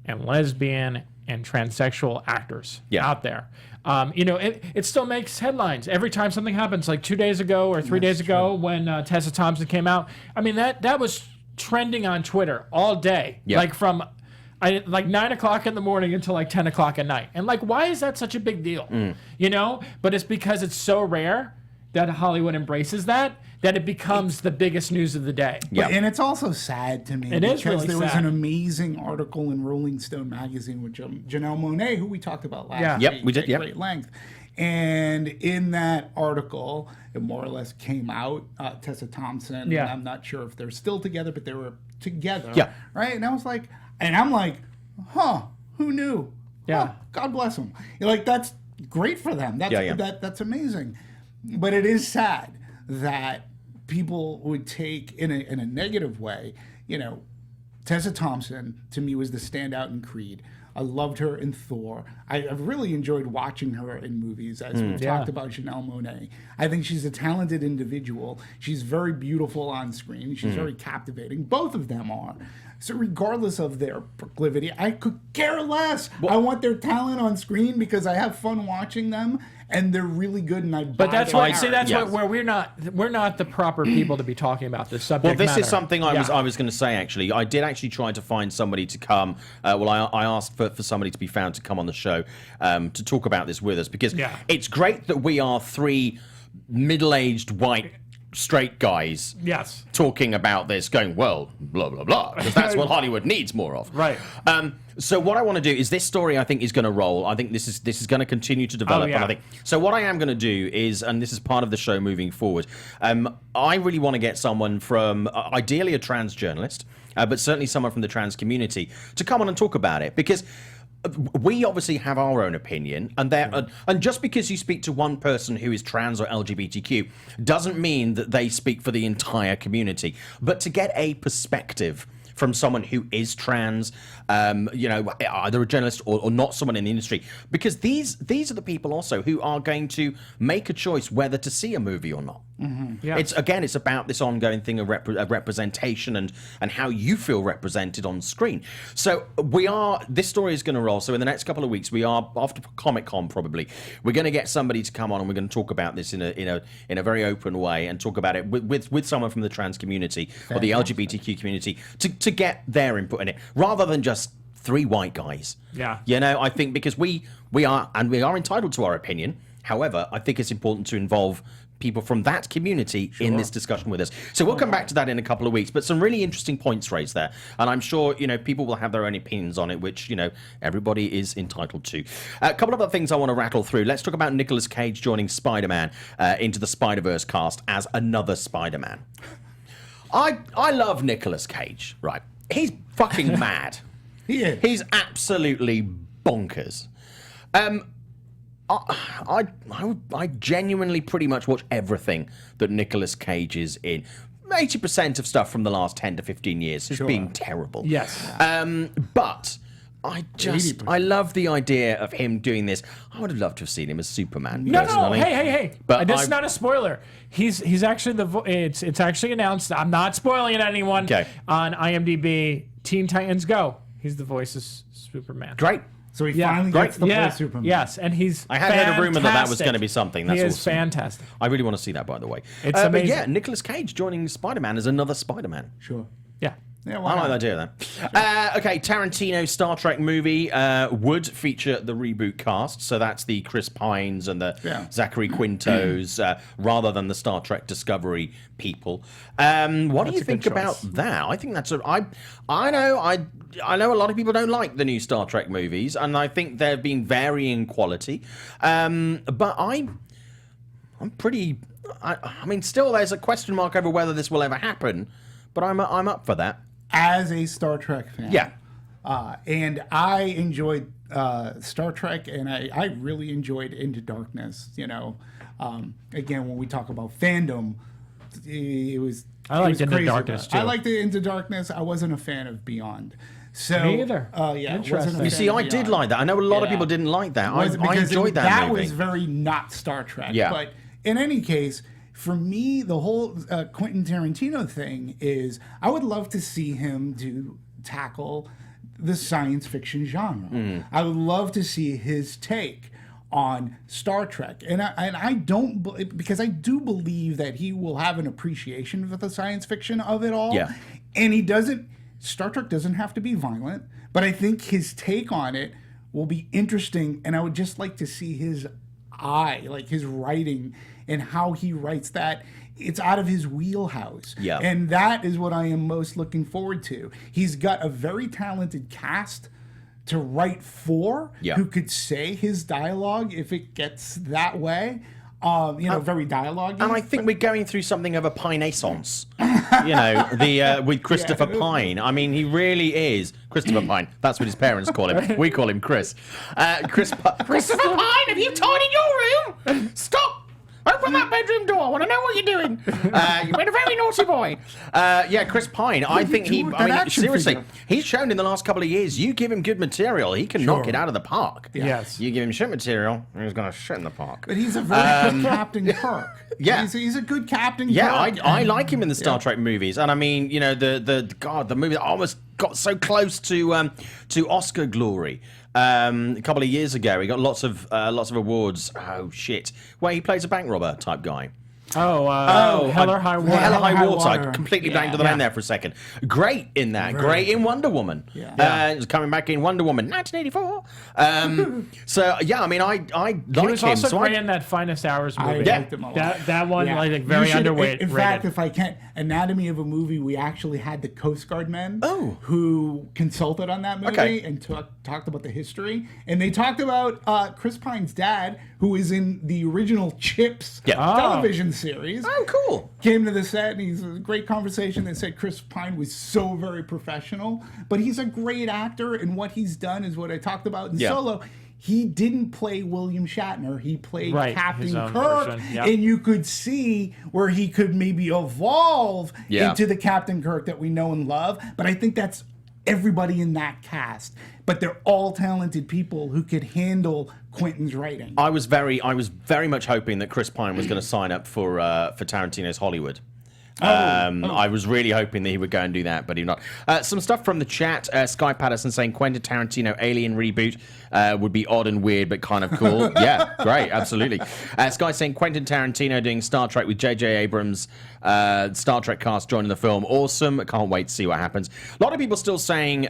and lesbian and transsexual actors out there. You know, it still makes headlines every time something happens. Like 2 days ago or 3 days ago when Tessa Thompson came out. I mean, that was trending on Twitter all day. Yep. Like from 9 o'clock in the morning until like 10 o'clock at night. And like, why is that such a big deal? You know, but it's because it's so rare that Hollywood embraces that it becomes the biggest news of the day. Yeah. And it's also sad to me because there was sad. an amazing article in Rolling Stone magazine with Janelle Monáe, who we talked about last week. We did. At great length. And in that article, it more or less came out, Tessa Thompson, and I'm not sure if they're still together, but they were together. Yeah. Right? And I'm like, who knew? Yeah. Huh, God bless them. Like, that's great for them. That's amazing. But it is sad that people would take in a negative way. You know, Tessa Thompson to me was the standout in Creed. I loved her in Thor. I've really enjoyed watching her in movies, as we've talked about Janelle Monáe. I think she's a talented individual. She's very beautiful on screen. She's very captivating. Both of them are. So regardless of their proclivity, I could care less. I want their talent on screen because I have fun watching them, and they're really good. And But that's why where we're not the proper people to be talking about this subject. Well, this matter. is something I was going to say. Actually, I did actually try to find somebody to come. I asked for somebody to be found to come on the show to talk about this with us, because it's great that we are three middle-aged white straight guys talking about this, going, well, blah blah blah, because that's what Hollywood needs more of. Right. So what I want to do is, this story I think is going to roll. I think this is going to continue to develop. And I think so. What I am going to do is, and this is part of the show moving forward, I really want to get someone from ideally a trans journalist, but certainly someone from the trans community to come on and talk about it, because we obviously have our own opinion, and just because you speak to one person who is trans or LGBTQ doesn't mean that they speak for the entire community. But to get a perspective from someone who is trans, either a journalist or not someone in the industry, because these are the people also who are going to make a choice whether to see a movie or not. Mm-hmm. Yeah. It's about this ongoing thing of representation and how you feel represented on screen. So this story is going to roll. So in the next couple of weeks, we are after Comic-Con probably. We're going to get somebody to come on and we're going to talk about this in a very open way and talk about it with someone from the trans community or the LGBTQ community to get their input in it, rather than just three white guys. Yeah. I think because we are entitled to our opinion. However, I think it's important to involve people from that community in this discussion with us. So we'll come back to that in a couple of weeks, but some really interesting points raised there. And I'm sure, people will have their own opinions on it, which, everybody is entitled to. A couple of other things I want to rattle through. Let's talk about Nicolas Cage joining Spider-Man into the Spider-Verse cast as another Spider-Man. I love Nicolas Cage, right? He's fucking mad. He is. He's absolutely bonkers. I genuinely pretty much watch everything that Nicolas Cage is in. 80% of stuff from the last 10 to 15 years has been terrible. Yes. But I love the idea of him doing this. I would have loved to have seen him as Superman. No, personally. hey. But This is not a spoiler. He's actually it's actually announced. I'm not spoiling it to anyone. Okay. On IMDb, Teen Titans Go. He's the voice of Superman. Great. So he finally gets to play Superman. Yes, and he's I had heard a rumor that was going to be something. That's he is awesome. fantastic. I really want to see that, by the way. It's amazing. But yeah, Nicolas Cage joining Spider-Man as another Spider-Man. Sure. Yeah. Yeah, I why like not? the idea of that. Okay, Tarantino's Star Trek movie would feature the reboot cast, so that's the Chris Pines and the Zachary Quintos, rather than the Star Trek Discovery people. What do you think about that? I think that's I know a lot of people don't like the new Star Trek movies, and I think they've been varying quality. But I'm pretty. I mean, still, there's a question mark over whether this will ever happen. But I'm up for that. As a Star Trek fan. Yeah. And I enjoyed Star Trek, and I really enjoyed Into Darkness. Again, when we talk about fandom, it was I liked Into crazy, Darkness, too. I liked the Into Darkness. I wasn't a fan of Beyond. So, Me either. Yeah, Interesting. You see, I did like that. I know a lot of people didn't like that. I enjoyed that That movie. was very not Star Trek. Yeah. But in any case, for me, the whole Quentin Tarantino thing is I would love to see him tackle the science fiction genre. I would love to see his take on Star Trek. And I don't, because I do believe that he will have an appreciation for the science fiction of it all. Yeah. And Star Trek doesn't have to be violent, but I think his take on it will be interesting. And I would just like to see his eye, like his writing and how he writes that. It's out of his wheelhouse. Yeah. And that is what I am most looking forward to. He's got a very talented cast to write for, who could say his dialogue if it gets that way. Very dialogue. And I think we're going through something of a Pineaissance, with Christopher Pine. I mean, he really is Christopher Pine. That's what his parents call him. We call him Chris. Christopher Pine, have you tidied your room? Stop! Open that bedroom door. I want to know what you're doing. You've been a very naughty boy. Chris Pine. I think seriously, he's shown in the last couple of years, you give him good material, he can knock it out of the park. Yes. You give him shit material, he's going to shit in the park. But he's a very good Captain Kirk. Yeah. He's a good Captain Kirk. Yeah, I like him in the Star Trek movies. And I mean, the movie that almost got so close to Oscar glory. A couple of years ago, he got lots of awards. Oh shit! Where he plays a bank robber type guy. Hell or High Water. Hell or High Water. I Water. completely blanked on the name there for a second. Great in that. Great in Wonder Woman. He's coming back in Wonder Woman 1984. So yeah, I mean, I like him. He was also so great in that Finest Hours movie. liked him a lot. That one, very underweight. In fact, if I can't, Anatomy of a Movie, we actually had the Coast Guard men who consulted on that movie and talked about the history. And they talked about Chris Pine's dad, who is in the original Chips television series. Oh, cool. Came to the set, and he's a great conversation. They said Chris Pine was so very professional, but he's a great actor, and what he's done is what I talked about in Solo. He didn't play William Shatner. He played Captain Kirk, and you could see where he could maybe evolve into the Captain Kirk that we know and love. But I think that's everybody in that cast. But they're all talented people who could handle Quentin's writing. I was very much hoping that Chris Pine was going to sign up for Tarantino's Hollywood. I was really hoping that he would go and do that, but he not. Some stuff from the chat. Sky Patterson saying Quentin Tarantino Alien reboot would be odd and weird, but kind of cool. Yeah, great, absolutely. Sky saying Quentin Tarantino doing Star Trek with J.J. Abrams. Star Trek cast joining the film. Awesome. Can't wait to see what happens. A lot of people still saying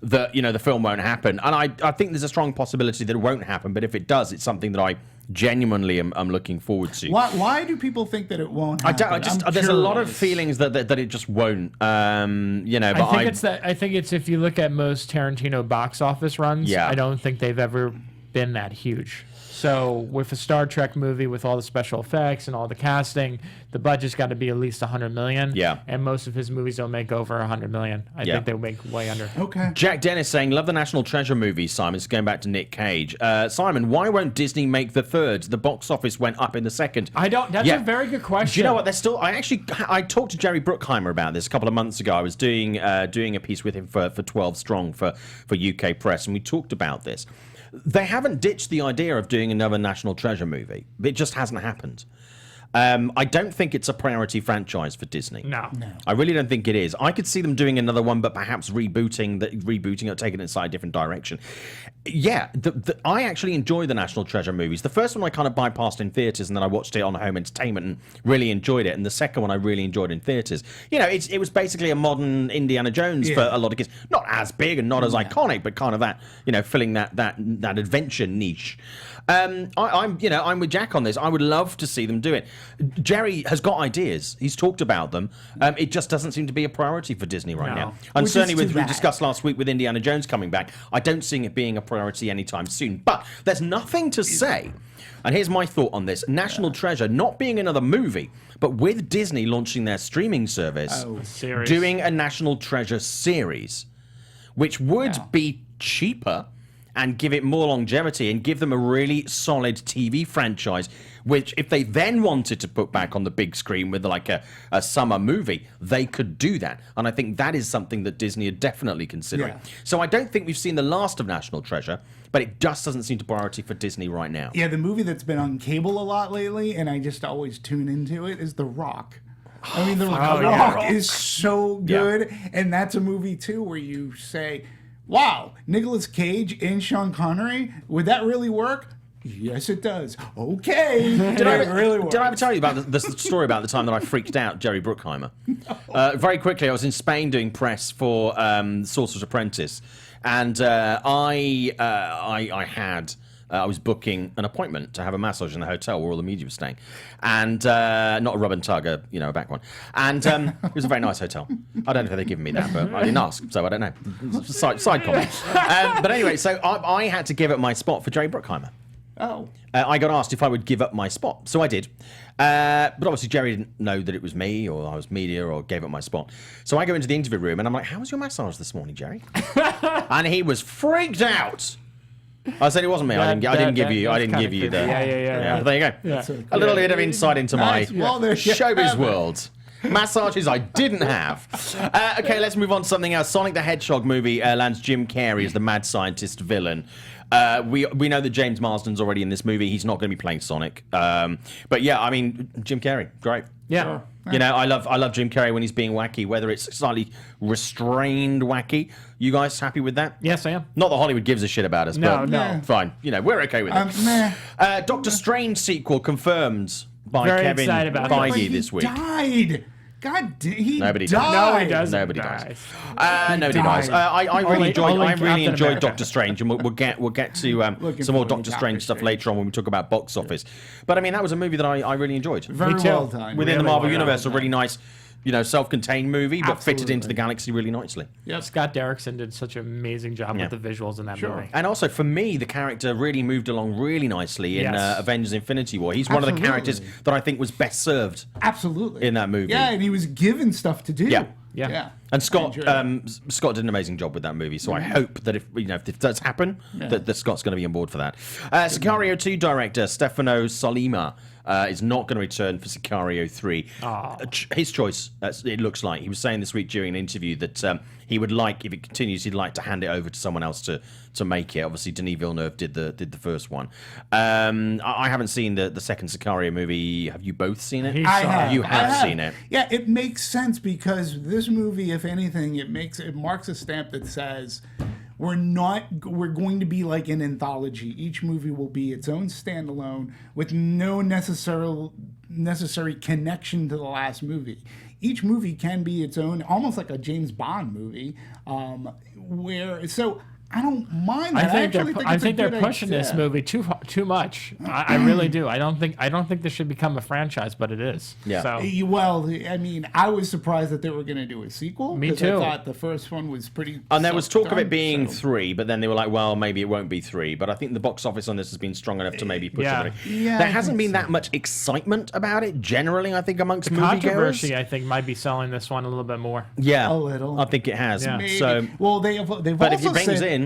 that the film won't happen, and I think there's a strong possibility that it won't happen. But if it does, it's something that I genuinely am looking forward to. Why do people think that it won't happen? There's a lot of feelings that it just won't. But I think it's if you look at most Tarantino box office runs, I don't think they've ever been that huge. So with a Star Trek movie with all the special effects and all the casting, the budget's got to be at least $100 million. Yeah. And most of his movies don't make over $100 million. I think they'll make way under. Okay. Jack Dennis saying, love the National Treasure movies, Simon. It's going back to Nick Cage. Simon, why won't Disney make the third? The box office went up in the second. That's a very good question. Do you know what? I talked to Jerry Bruckheimer about this a couple of months ago. I was doing a piece with him for 12 Strong for UK Press, and we talked about this. They haven't ditched the idea of doing another National Treasure movie. It just hasn't happened. I don't think it's a priority franchise for Disney. No. I really don't think it is. I could see them doing another one, but perhaps rebooting it, taking it inside a different direction. Yeah, I actually enjoy the National Treasure movies. The first one I kind of bypassed in theaters, and then I watched it on home entertainment and really enjoyed it. And the second one I really enjoyed in theaters. It was basically a modern Indiana Jones for a lot of kids. Not as big and not as iconic, but kind of that, filling that adventure niche. I'm with Jack on this. I would love to see them do it. Jerry has got ideas. He's talked about them. It just doesn't seem to be a priority for Disney right now. And certainly, we discussed last week with Indiana Jones coming back, I don't see it being a priority anytime soon. But there's nothing to say. And here's my thought on this. National Treasure not being another movie, but with Disney launching their streaming service, doing a National Treasure series, which would be cheaper and give it more longevity and give them a really solid TV franchise, which if they then wanted to put back on the big screen with like a summer movie, they could do that. And I think that is something that Disney are definitely considering. So I don't think we've seen the last of National Treasure, but it just doesn't seem to priority for Disney right now. Yeah, the movie that's been on cable a lot lately, and I just always tune into it, is The Rock. I mean, The Rock is so good, and that's a movie too where you say, wow, Nicolas Cage and Sean Connery, would that really work? Yes, it does. Okay. Did I ever tell you about the story about the time that I freaked out Jerry Bruckheimer? No. Very quickly, I was in Spain doing press for Sorcerer's Apprentice, and I was booking an appointment to have a massage in the hotel where all the media was staying, and not a rub and tug, a back one. And it was a very nice hotel. I don't know if they've given me that, but I didn't ask, so I don't know. Side comment. But anyway, so I had to give up my spot for Jerry Bruckheimer. Oh. I got asked if I would give up my spot, so I did. But obviously Jerry didn't know that it was me or I was media or gave up my spot. So I go into the interview room and I'm like, "How was your massage this morning, Jerry?" And he was freaked out. I said it wasn't me. I didn't give you the. Yeah. There you go. Yeah. A little bit of insight into my showbiz world. Massages I didn't have. Okay, let's move on to something else. Sonic the Hedgehog movie lands Jim Carrey as the mad scientist villain. We know that James Marsden's already in this movie. He's not going to be playing Sonic. But yeah, I mean, Jim Carrey, great. Yeah. Sure. I love Jim Carrey when he's being wacky, whether it's slightly restrained wacky. You guys happy with that? Yes, I am. Not that Hollywood gives a shit about us, but fine. We're okay with it. Doctor Strange sequel confirmed by Kevin Feige this week. Died. God, nobody died. No, he doesn't. Nobody dies. Nobody dies. I really enjoyed Doctor Strange, and we'll get to some more Doctor Strange stuff later on when we talk about box office. But I mean, that was a movie that I really enjoyed. Very well done. Within the Marvel universe, a really nice self-contained movie, but fitted into Absolutely. the galaxy really nicely. Yep. Scott Derrickson did such an amazing job with the visuals in that movie. And also, for me, the character really moved along really nicely in Yes. Avengers Infinity War. He's one of the Absolutely. characters that I think was best served. Absolutely. In that movie. Yeah, and he was given stuff to do. Yeah. Yeah. And Scott I enjoyed Scott did an amazing job with that movie, so I hope that if it does happen, that Scott's going to be on board for that. Sicario 2 director Stefano Sollima is not going to return for Sicario 3. His choice, it looks like. He was saying this week during an interview that he would like, if it continues, he'd like to hand it over to someone else to make it. Obviously, Denis Villeneuve did the first one. I haven't seen the second Sicario movie. Have you both seen it? I have. You have I seen it. Yeah, it makes sense because this movie, if anything, it marks a stamp that says we're going to be like an anthology. Each movie will be its own standalone with no necessary connection to the last movie. Each movie can be its own, almost like a James Bond movie, so I don't mind that. I think they're good pushing idea. this movie too much. I really do. I don't think this should become a franchise, but it is. Yeah. So Well, I mean, I was surprised that they were going to do a sequel. Me 'cause too. I thought the first one was pretty. And there was talk of it self-done, being so- 3, but then they were like, well, maybe it won't be 3. But I think the box office on this has been strong enough to maybe push Yeah. it. Yeah, There I hasn't think been that much excitement about it, generally, I think, amongst moviegoers. controversy, I think, might be selling this one a little bit more. Yeah. A little. I think it has. Yeah. Maybe. So, Well, they've but also if it brings said, in...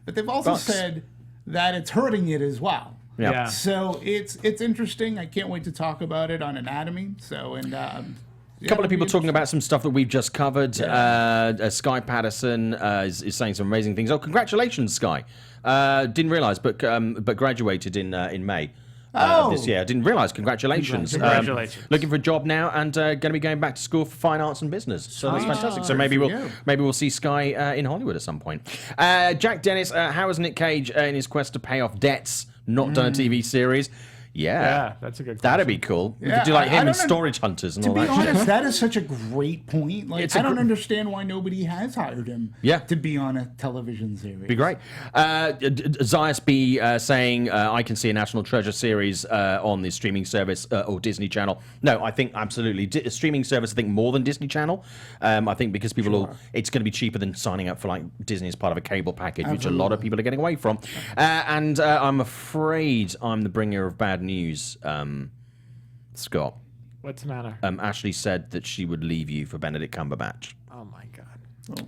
but they've also bucks. said that it's hurting it as well. Yeah. So it's interesting. I can't wait to talk about it on Anatomy. So A couple of people talking about some stuff that we've just covered. Sky Patterson is saying some amazing things. Oh, congratulations, Sky! Didn't realise, but graduated in May. This year. I didn't realise. Congratulations. Congratulations. Looking for a job now and going to be going back to school for fine arts and business. So that's fantastic. So maybe good for we'll you. see Sky in Hollywood at some point. Jack Dennis, how is Nick Cage in his quest to pay off debts? Not done a TV series. Yeah, that's a good question. That'd be cool. We Yeah, could do like I him and don't know. Storage Hunters and To all be that honest, shit. that is such a great point. Like, It's a I don't gr- understand why nobody has hired him. Yeah. To be on a television series. Be great. Zayas B saying, I can see a National Treasure series on the streaming service or Disney Channel. No, I think absolutely. A streaming service, I think, more than Disney Channel. I think because it's going to be cheaper than signing up for like Disney as part of a cable package, which a lot of people are getting away from. And I'm afraid I'm the bringer of bad news, Scott. What's the matter? Ashley said that she would leave you for Benedict Cumberbatch. Oh my God.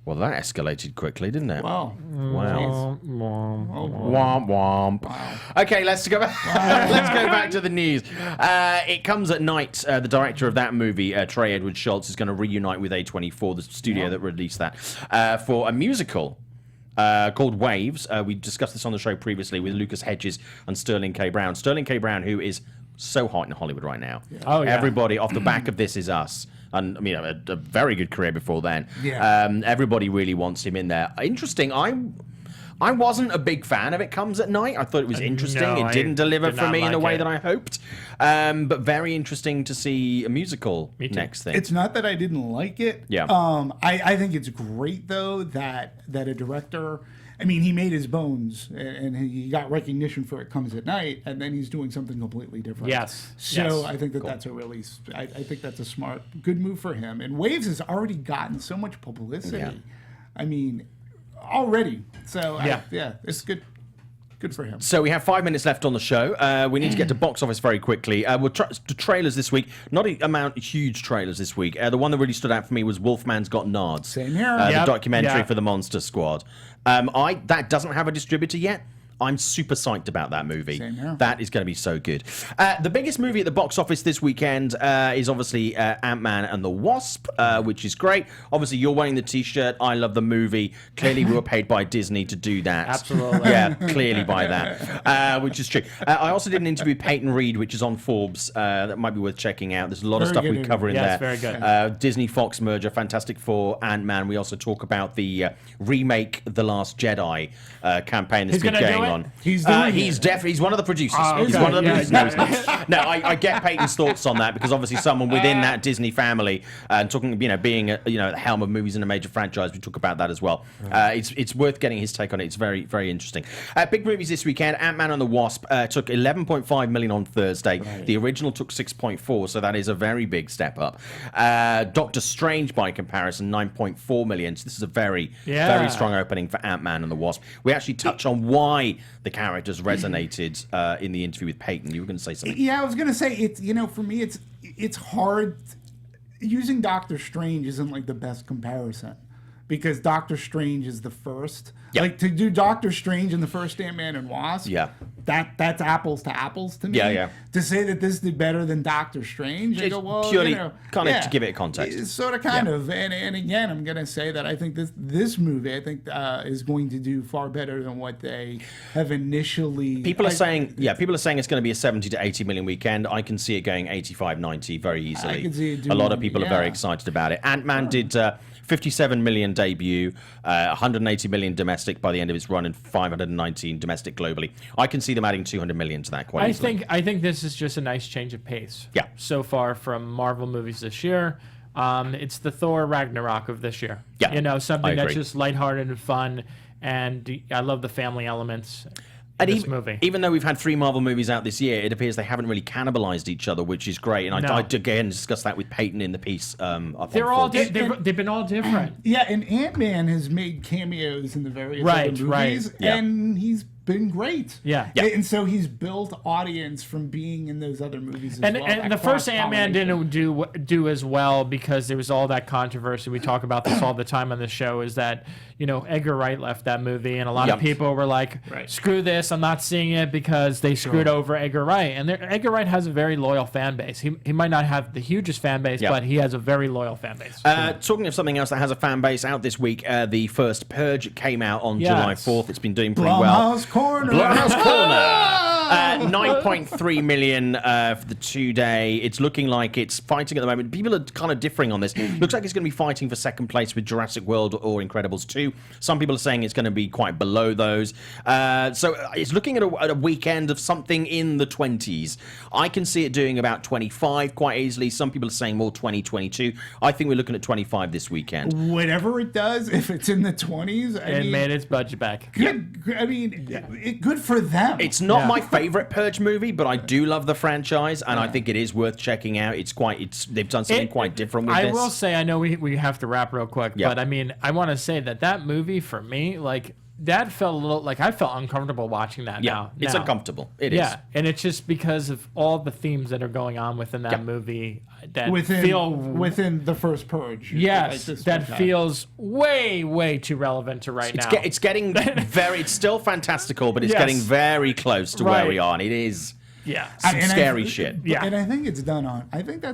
Well, that escalated quickly, didn't it? Wow. Wow. Womp womp. Okay, let's go back. Let's go back to the news. It comes at night. The director of that movie, Trey Edward Schultz, is going to reunite with A24, the studio that released that, for a musical. Called Waves. We discussed this on the show previously with Lucas Hedges and Sterling K. Brown. Sterling K. Brown, who is so hot in Hollywood right now. Oh, yeah. Everybody off the back of This Is Us. And I mean, a very good career before then. Yeah. Everybody really wants him in there. Interesting. I wasn't a big fan of It Comes at Night. I thought it was interesting. No, It I didn't deliver did for not me in the like way it. that I hoped. But very interesting to see a musical Me too. next thing. It's not that I didn't like it. Yeah. I think it's great though that a director. I mean, he made his bones and he got recognition for It Comes at Night, and then he's doing something completely different. Yes. So Yes. I think that's a really, I think that's a smart, good move for him. And Waves has already gotten so much publicity. Yeah. I mean, already. So Yeah. it's good. Good for him. So we have 5 minutes left on the show. We need to get to box office very quickly. We'll the trailers this week. Not huge trailers this week. The one that really stood out for me was Wolfman's Got Nards. Same here. The Yep, documentary yeah. for the Monster Squad. That doesn't have a distributor yet. I'm super psyched about that movie. Same here. That is going to be so good. The biggest movie at the box office this weekend is obviously Ant-Man and the Wasp, which is great. Obviously, you're wearing the T-shirt. I love the movie. Clearly, we were paid by Disney to do that. Absolutely. Yeah, clearly by that, which is true. I also did an interview with Peyton Reed, which is on Forbes. That might be worth checking out. There's a lot of Very stuff good we cover in interview. there. Yes, very good. Disney-Fox merger, Fantastic Four, Ant-Man. We also talk about the remake The Last Jedi campaign that's Who's been gonna do going it? on. He's doing he's it. definitely he's one of the producers. Oh, He's okay. one of the Yeah, producers. No, I get Peyton's thoughts on that because obviously someone within that Disney family and talking, being at the helm of movies in a major franchise, we talk about that as well. It's worth getting his take on it. It's very, very interesting. Big movies this weekend. Ant-Man and the Wasp took 11.5 million on Thursday. Right. The original took 6.4, so that is a very big step up. Doctor Strange, by comparison, 9.4 million. So this is a very, very strong opening for Ant-Man and the Wasp. We actually touch on why the characters resonated in the interview with Peyton. You were going to say something. Yeah, I was going to say, it's for me, it's hard. Using Doctor Strange isn't like the best comparison because Doctor Strange is the first. Yep. Like to do Doctor Strange in the first Ant-Man and Wasp. Yeah. That's apples to apples to me. Yeah. To say that this did better than Doctor Strange, I go, well, purely kind of to give it context. It's sort of kind of. And again, I'm going to say that I think this movie, is going to do far better than what they have initially. People are saying it's going to be a 70 to 80 million weekend. I can see it going 85, 90 very easily. I can see it doing, a lot of people are very excited about it. Ant-Man did 57 million debut, 180 million domestic by the end of its run, and 519 domestic globally. I can see them adding 200 million to that quite easily. I think this is just a nice change of pace. Yeah. So far from Marvel movies this year, it's the Thor Ragnarok of this year. Yeah. Something that's just lighthearted and fun, and I love the family elements. This movie. Even though we've had 3 Marvel movies out this year, it appears they haven't really cannibalized each other, which is great. And I again discussed that with Peyton in the piece. They're all they've been all different. Yeah, and Ant-Man has made cameos in the various other movies, and he's been great. Yeah. And so he's built audience from being in those other movies as well. And the first Ant-Man didn't do as well because there was all that controversy. We talk about this all the time on the show, is that, Edgar Wright left that movie, and a lot of people were like, screw this, I'm not seeing it because they screwed over Edgar Wright. And Edgar Wright has a very loyal fan base. He might not have the hugest fan base, but he has a very loyal fan base. Talking of something else that has a fan base out this week, the First Purge came out on July 4th. It's been doing pretty well. Blumhouse Corner. 9.3 million for the 2-day. It's looking like it's fighting at the moment. People are kind of differing on this. Looks like it's going to be fighting for second place with Jurassic World or Incredibles 2. Some people are saying it's going to be quite below those. So it's looking at a weekend of something in the 20s. I can see it doing about 25 quite easily. Some people are saying more 20, 22. I think we're looking at 25 this weekend. Whatever it does, if it's in the 20s, it made its budget back. Good. I mean, good for them. It's not my favorite Purge movie, but I do love the franchise, and I think it is worth checking out. They've done something quite different with this. I will say, I know we have to wrap real quick, but I mean, I want to say that movie for me, like, that felt a little like I felt uncomfortable watching that. It's uncomfortable. It is. Yeah, and it's just because of all the themes that are going on within that movie that within the First Purge. Yes, that feels way too relevant to now. It's getting it's still fantastical, but it's getting very close to where we are, and it is. Yeah, some scary shit. Yeah, and I think that's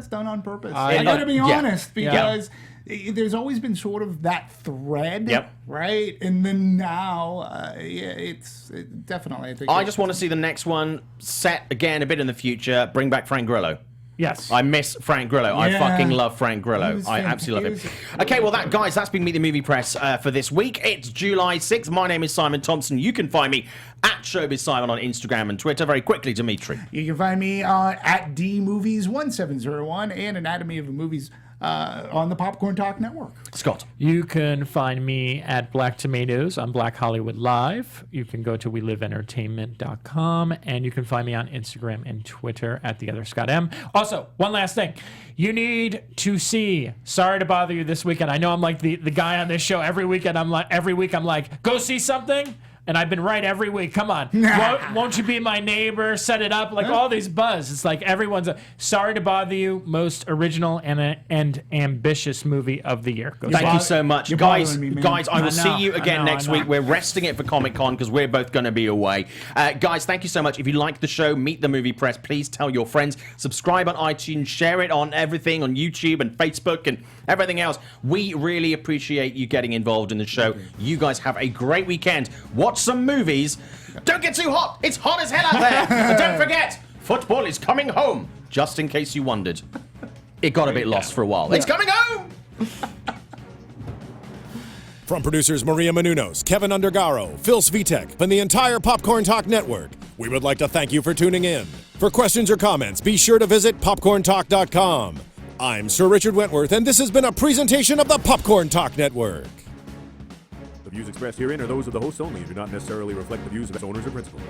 done on purpose. I got to be honest, because there's always been sort of that thread, right? And then now, it's definitely. I just want to see the next one set again a bit in the future. Bring back Frank Grillo. Yes. I miss Frank Grillo. I fucking love Frank Grillo. I absolutely love him. Okay, well, guys, that's been Meet the Movie Press for this week. It's July 6th. My name is Simon Thompson. You can find me at Showbiz Simon on Instagram and Twitter. Very quickly, Demetri. You can find me at DMovies1701 and Anatomy of the Movies on the Popcorn Talk Network. Scott. You can find me at Black Tomatoes on Black Hollywood Live. You can go to WeLiveEntertainment.com, and you can find me on Instagram and Twitter at The Other Scott M. Also, one last thing. You need to see Sorry to Bother You this weekend. I know I'm like the guy on this show every weekend. Every week I'm like, go see something. And I've been right every week. Come on. Won't you be my neighbor? Set it up. Like all these buzz. It's like everyone's Sorry to Bother You, most original and ambitious movie of the year. Thank you so much. Guys, I will see you again next week. We're resting it for Comic-Con because we're both going to be away. Guys, thank you so much. If you like the show, Meet the Movie Press, please tell your friends. Subscribe on iTunes. Share it on everything on YouTube and Facebook and everything else. We really appreciate you getting involved in the show. You guys have a great weekend. Watch some movies. Don't get too hot. It's hot as hell out there. And don't forget, football is coming home. Just in case you wondered. It got a bit lost for a while. It's coming home. From producers Maria Menounos, Kevin Undergaro, Phil Svitek, and the entire Popcorn Talk Network, we would like to thank you for tuning in. For questions or comments, be sure to visit popcorntalk.com. I'm Sir Richard Wentworth, and this has been a presentation of the Popcorn Talk Network. The views expressed herein are those of the hosts only and do not necessarily reflect the views of its owners or principals.